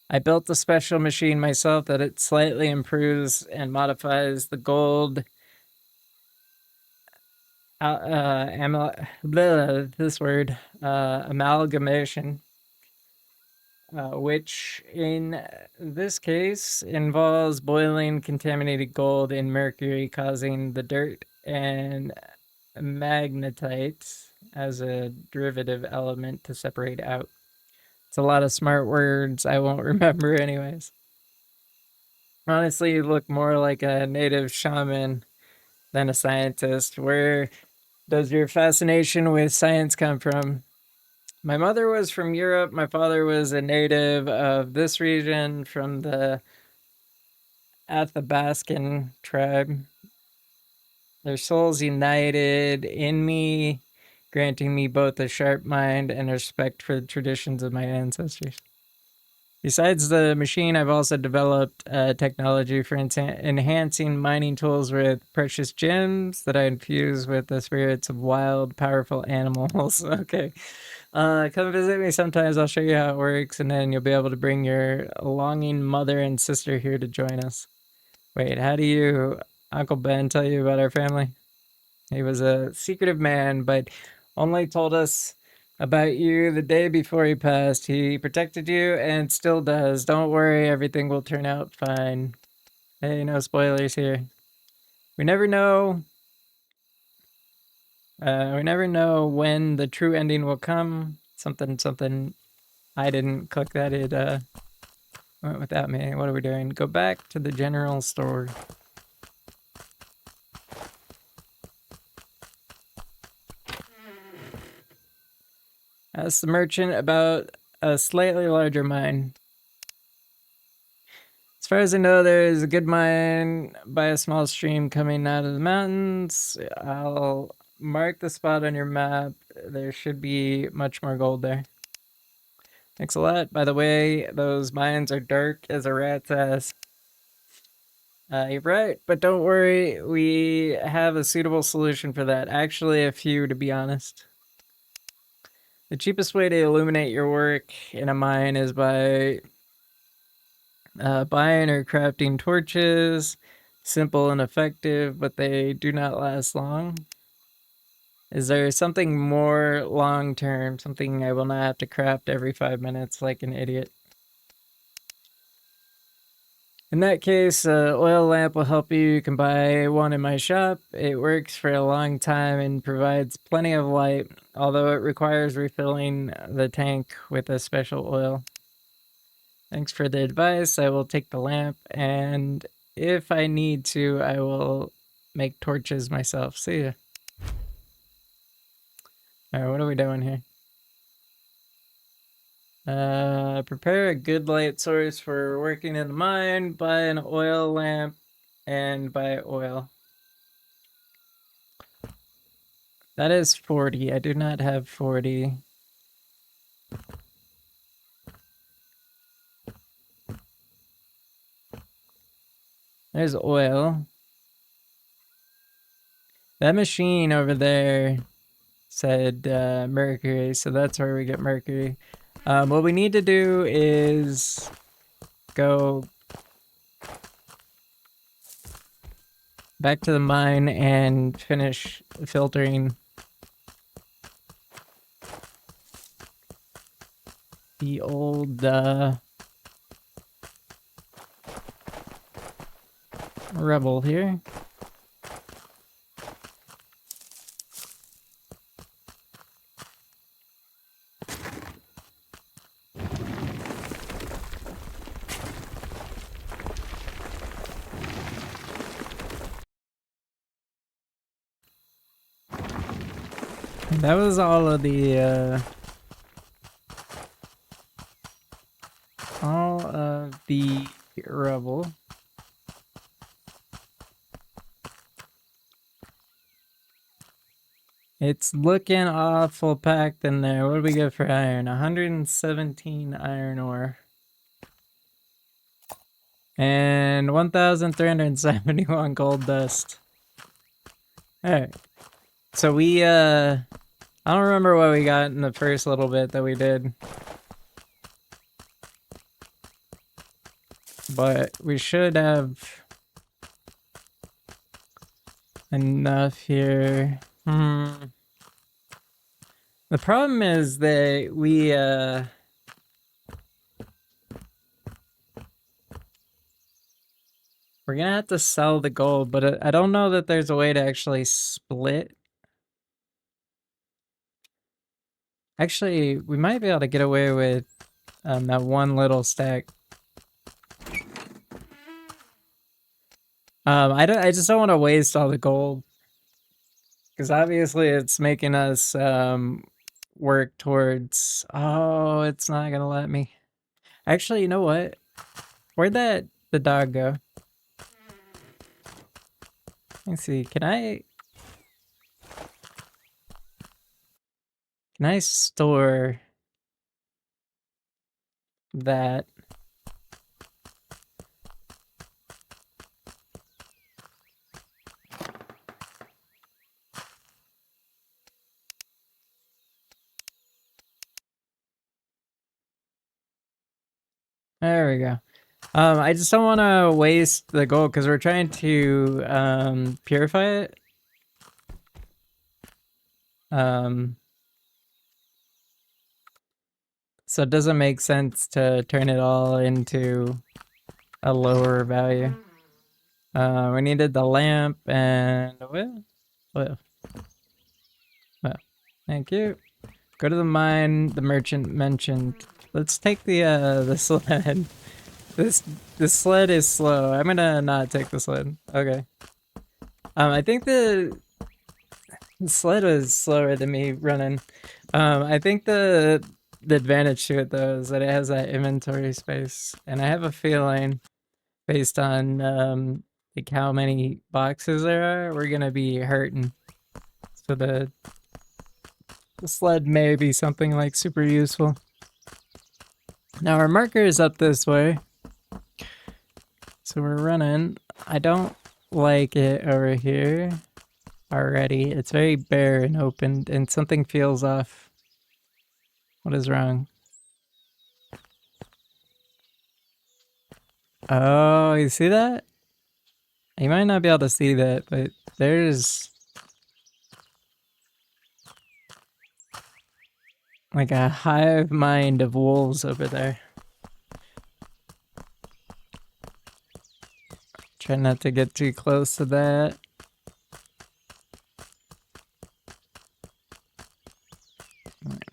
I built a special machine myself that it slightly improves and modifies the gold amalgamation, which in this case involves boiling contaminated gold in mercury, causing the dirt and magnetite as a derivative element to separate out. It's a lot of smart words I won't remember anyways. Honestly, you look more like a native shaman than a scientist. Where does your fascination with science come from? My mother was from Europe. My father was a native of this region from the Athabascan tribe. Their souls united in me, granting me both a sharp mind and respect for the traditions of my ancestors. Besides the machine, I've also developed technology for enhancing mining tools with precious gems that I infuse with the spirits of wild, powerful animals. Okay. Come visit me sometimes. I'll show you how it works, and then you'll be able to bring your longing mother and sister here to join us. Wait, how do you, Uncle Ben, tell you about our family? He was a secretive man, but only told us about you the day before he passed. He protected you and still does. Don't worry, everything will turn out fine. Hey, no spoilers here. We never know. We never know when the true ending will come. Something. I didn't click that. It went without me. What are we doing? Go back to the general store. Ask the merchant about a slightly larger mine. As far as I know, there is a good mine by a small stream coming out of the mountains. I'll mark the spot on your map. There should be much more gold there. Thanks a lot. By the way, those mines are dark as a rat's ass. You're right, but don't worry. We have a suitable solution for that. Actually, a few, to be honest. The cheapest way to illuminate your work in a mine is by buying or crafting torches. Simple and effective, but they do not last long. Is there something more long term, something I will not have to craft every 5 minutes like an idiot? In that case, oil lamp will help you. You can buy one in my shop. It works for a long time and provides plenty of light, although it requires refilling the tank with a special oil. Thanks for the advice. I will take the lamp, and if I need to, I will make torches myself. See ya. Alright, what are we doing here? Prepare a good light source for working in the mine, buy an oil lamp, and buy oil. That is 40. I do not have 40. There's oil. That machine over there said mercury, so that's where we get mercury. What we need to do is go back to the mine and finish filtering the old rubble here. That was all of the rubble. It's looking awful packed in there. What do we get for iron? 117 iron ore. And 1,371 gold dust. Alright. So we, I don't remember what we got in the first little bit that we did. But we should have enough here. The problem is that we're gonna have to sell the gold, but I don't know that there's a way to actually split. Actually, we might be able to get away with that one little stack. I just don't want to waste all the gold. Because obviously it's making us work towards... Oh, it's not going to let me. Actually, you know what? Where'd the dog go? Let's see. Can I store that? There we go. I just don't want to waste the gold because we're trying to purify it. So it doesn't make sense to turn it all into a lower value. We needed the lamp and well, thank you. Go to the mine the merchant mentioned. Let's take the sled. This sled is slow. I'm gonna not take the sled. Okay. I think the sled was slower than me running. I think the advantage to it though is that it has that inventory space, and I have a feeling, based on like how many boxes there are, we're gonna be hurting. So the sled may be something like super useful. Now our marker is up this way, so we're running. I don't like it over here already. It's very bare and open, and something feels off. What is wrong? Oh, you see that? You might not be able to see that, but there's like a hive mind of wolves over there. Try not to get too close to that.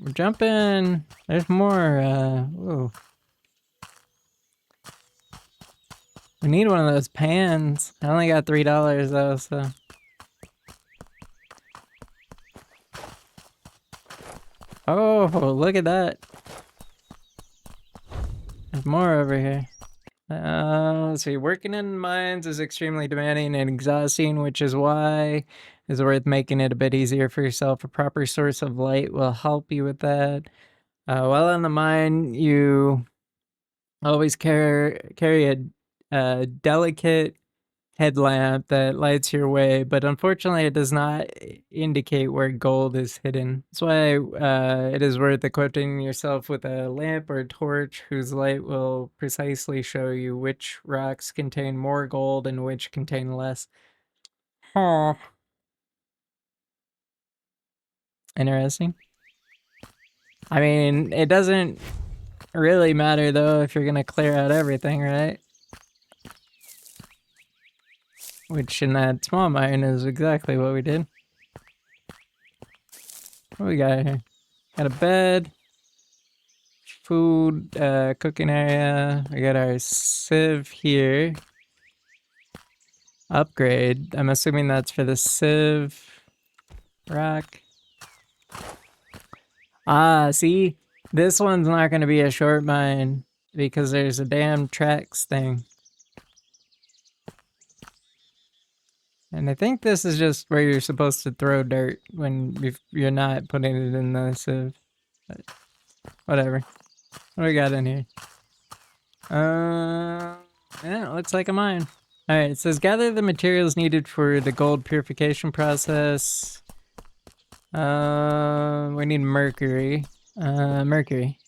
We're jumping. There's more. Whoa. We need one of those pans. I only got $3 though, so. Oh, look at that. There's more over here. Let's see. Working in mines is extremely demanding and exhausting, which is why it's worth making it a bit easier for yourself. A proper source of light will help you with that. While on the mine, you always carry a delicate headlamp that lights your way, but unfortunately it does not indicate where gold is hidden. That's why it is worth equipping yourself with a lamp or a torch whose light will precisely show you which rocks contain more gold and which contain less. Huh. Interesting. I mean, it doesn't really matter though if you're gonna clear out everything, right? Which in that small mine is exactly what we did. What we got here? Got a bed, food, cooking area. We got our sieve here. Upgrade. I'm assuming that's for the sieve. Rock. Ah, see? This one's not going to be a short mine because there's a damn tracks thing. And I think this is just where you're supposed to throw dirt when you're not putting it in the sieve. But whatever. What do we got in here? Yeah, it looks like a mine. Alright, it says gather the materials needed for the gold purification process. We need mercury. Mercury.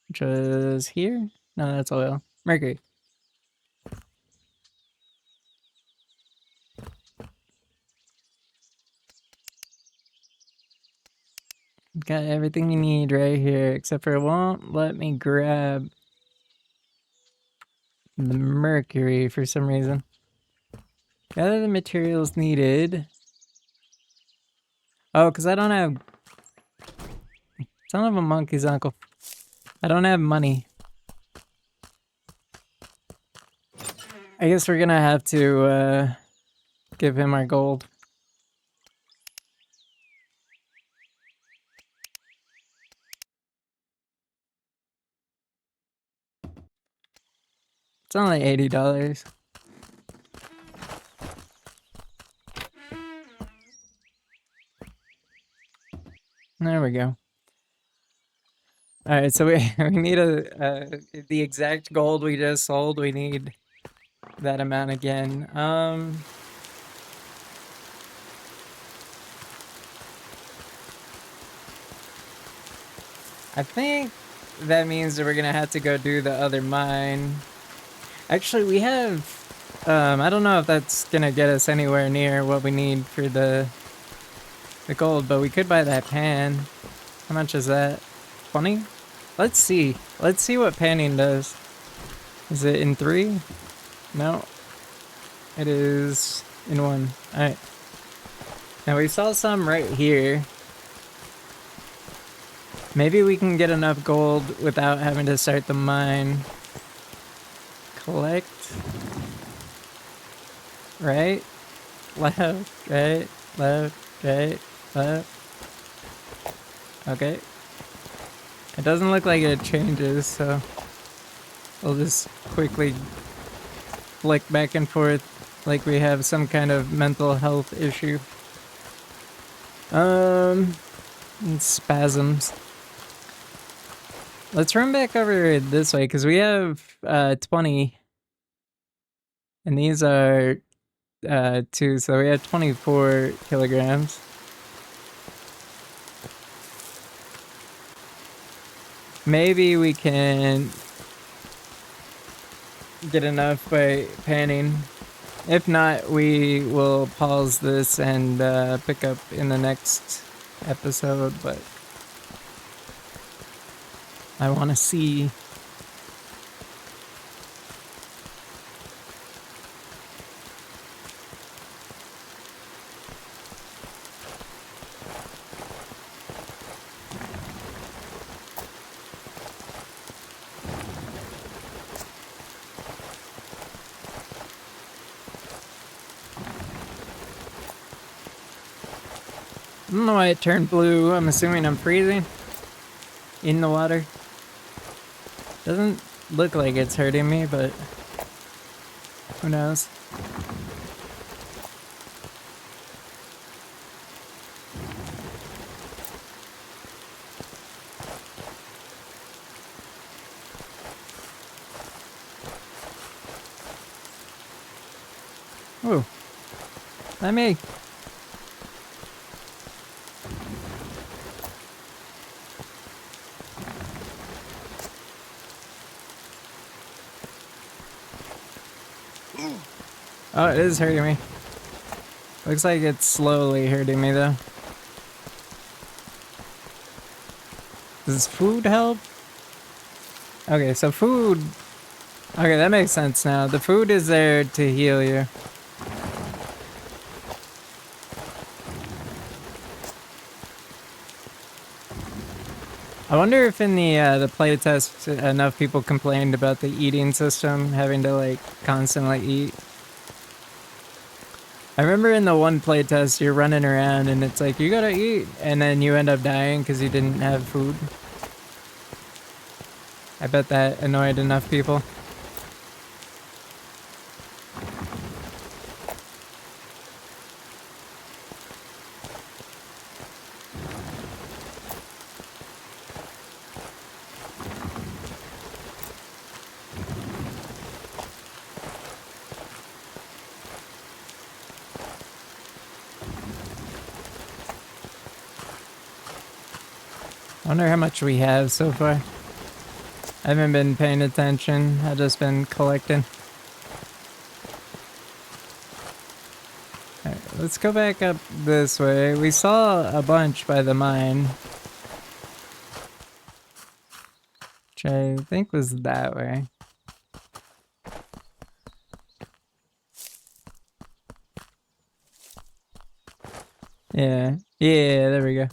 Which is here? No, that's oil. Mercury. Got everything you need right here, except for it won't let me grab the mercury for some reason. Gather the materials needed. Oh, because I don't have... Son of a monkey's uncle. I don't have money. I guess we're gonna have to give him our gold. It's only $80. There we go. Alright, so we need the exact gold we just sold. We need that amount again. I think that means that we're gonna have to go do the other mine. Actually, we have, I don't know if that's gonna get us anywhere near what we need for the gold, but we could buy that pan. How much is that? 20? Let's see. Let's see what panning does. Is it in 3? No. It is in 1. Alright. Now we saw some right here. Maybe we can get enough gold without having to start the mine. Collect. Right? Left. Right? Left. Right? Left. Okay. It doesn't look like it changes, so we'll just quickly flick back and forth like we have some kind of mental health issue. Spasms. Let's run back over this way because we have 20 and these are 2, so we have 24 kilograms. Maybe we can get enough by panning. If not, we will pause this and pick up in the next episode, but I want to see. I don't know why it turned blue. I'm assuming I'm freezing in the water. Doesn't look like it's hurting me, but who knows? Ooh. Not me. Oh, it is hurting me. Looks like it's slowly hurting me though. Does food help? Okay, so food... Okay, that makes sense now. The food is there to heal you. I wonder if in the playtest enough people complained about the eating system, having to like constantly eat. I remember in the one playtest you're running around and it's like you gotta eat, and then you end up dying because you didn't have food. I bet that annoyed enough people. I wonder how much we have so far. I haven't been paying attention. I've just been collecting. Alright, let's go back up this way. We saw a bunch by the mine, which I think was that way. Yeah. Yeah, there we go.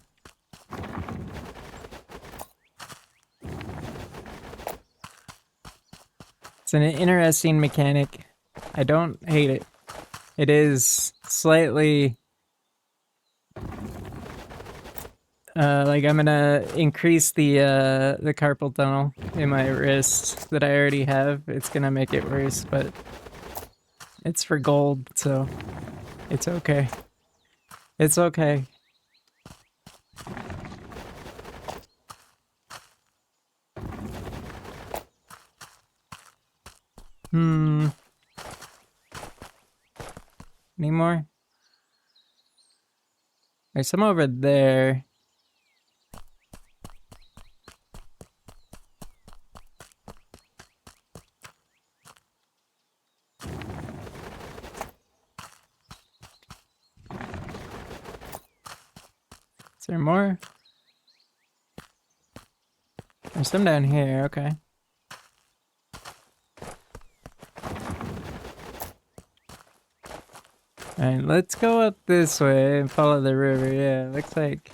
It's an interesting mechanic. I don't hate it. It is slightly... like I'm gonna increase the carpal tunnel in my wrist that I already have. It's gonna make it worse, but it's for gold, so it's okay. It's okay. Any more? There's some over there. Is there more? There's some down here, okay. Alright, let's go up this way and follow the river. Yeah, looks like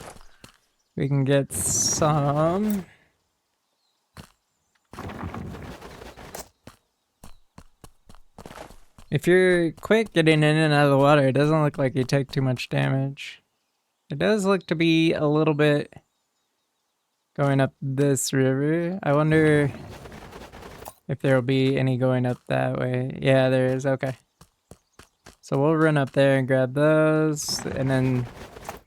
we can get some. If you're quick getting in and out of the water, it doesn't look like you take too much damage. It does look to be a little bit going up this river. I wonder if there will be any going up that way. Yeah, there is. Okay. So we'll run up there and grab those, and then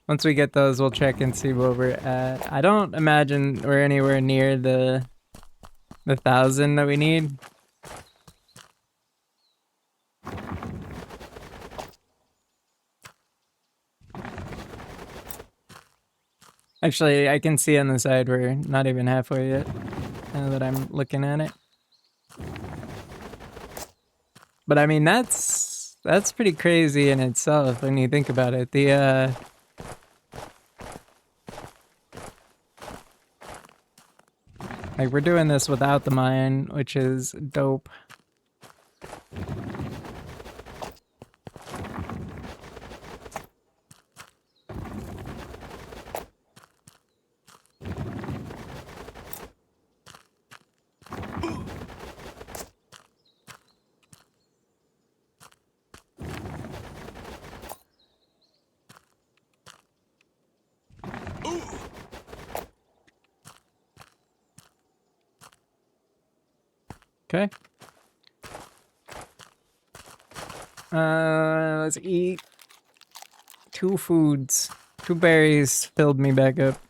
once we get those, we'll check and see where we're at. I don't imagine we're anywhere near the 1,000 that we need. Actually, I can see on the side we're not even halfway yet, now that I'm looking at it. But I mean, that's pretty crazy in itself when you think about it. Like, we're doing this without the mine, which is dope. Okay. Let's eat 2 foods. 2 berries filled me back up.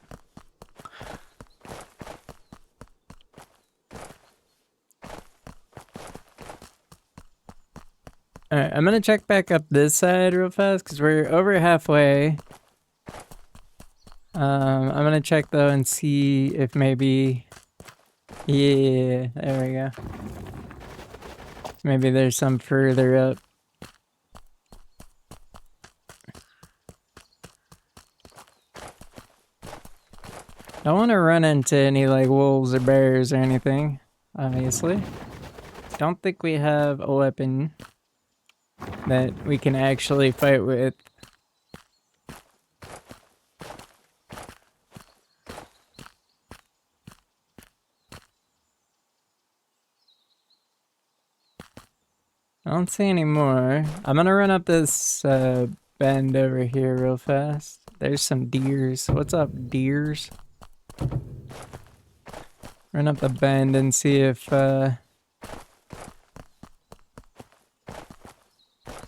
Alright, I'm gonna check back up this side real fast because we're over halfway. I'm gonna check though and see if maybe... Yeah, there we go. Maybe there's some further up. Don't want to run into any like wolves or bears or anything, obviously. Don't think we have a weapon that we can actually fight with. I don't see any more. I'm gonna run up this bend over here real fast. There's some deers. What's up, deers? Run up the bend and see if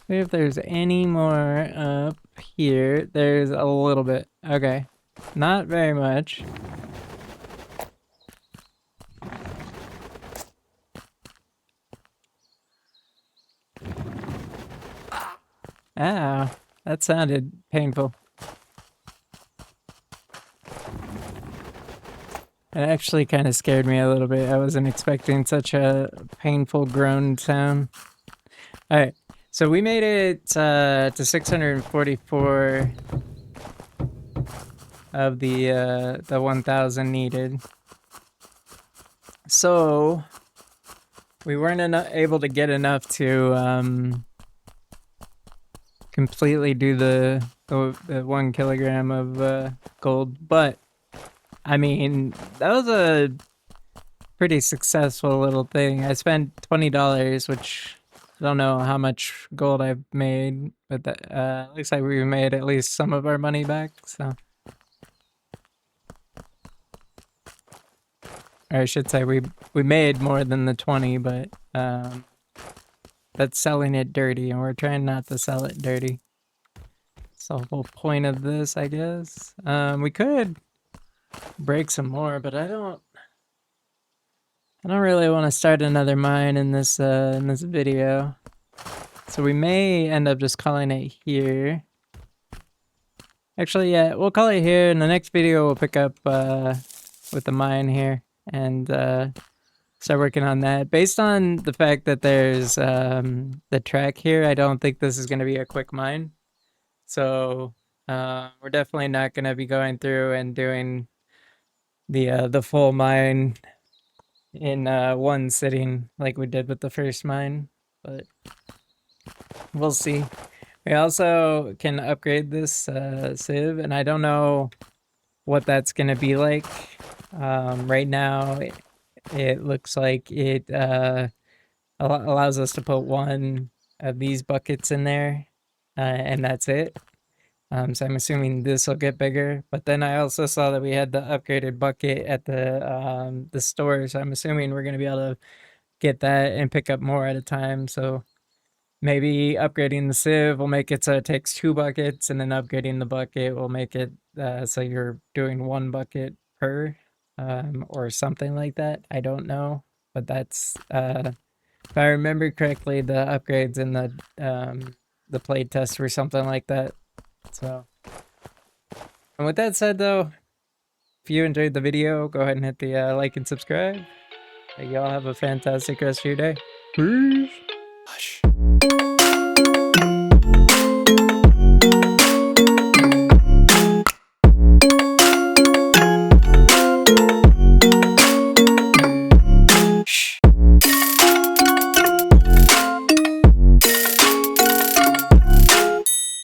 there's any more up here. There's a little bit. Okay. Not very much. Ow. That sounded painful. It actually kind of scared me a little bit. I wasn't expecting such a painful groan sound. Alright. So we made it to 644 of the 1,000 needed. So we weren't able to get enough to completely do the 1 kilogram of gold, but I mean that was a pretty successful little thing. I spent $20, which I don't know how much gold I've made, but that looks like we made at least some of our money back, so. Or I should say we made more than the 20, but that's selling it dirty, and we're trying not to sell it dirty. That's the whole point of this, I guess. We could break some more, but I don't really want to start another mine in this video. So we may end up just calling it here. Actually, yeah, we'll call it here. In the next video, we'll pick up with the mine here and start working on that. Based on the fact that there's the track here, I don't think this is going to be a quick mine. So we're definitely not going to be going through and doing the full mine in one sitting like we did with the first mine, but we'll see. We also can upgrade this sieve, and I don't know what that's gonna be like. Right now it looks like it allows us to put 1 of these buckets in there, and that's it. So I'm assuming this will get bigger, but then I also saw that we had the upgraded bucket at the store, so I'm assuming we're gonna be able to get that and pick up more at a time. So maybe upgrading the sieve will make it so it takes 2 buckets, and then upgrading the bucket will make it so you're doing 1 bucket per, or something like that. I don't know, but that's if I remember correctly, the upgrades in the play test were something like that. So, and with that said though, if you enjoyed the video, go ahead and hit the like and subscribe. Y'all have a fantastic rest of your day. Peace.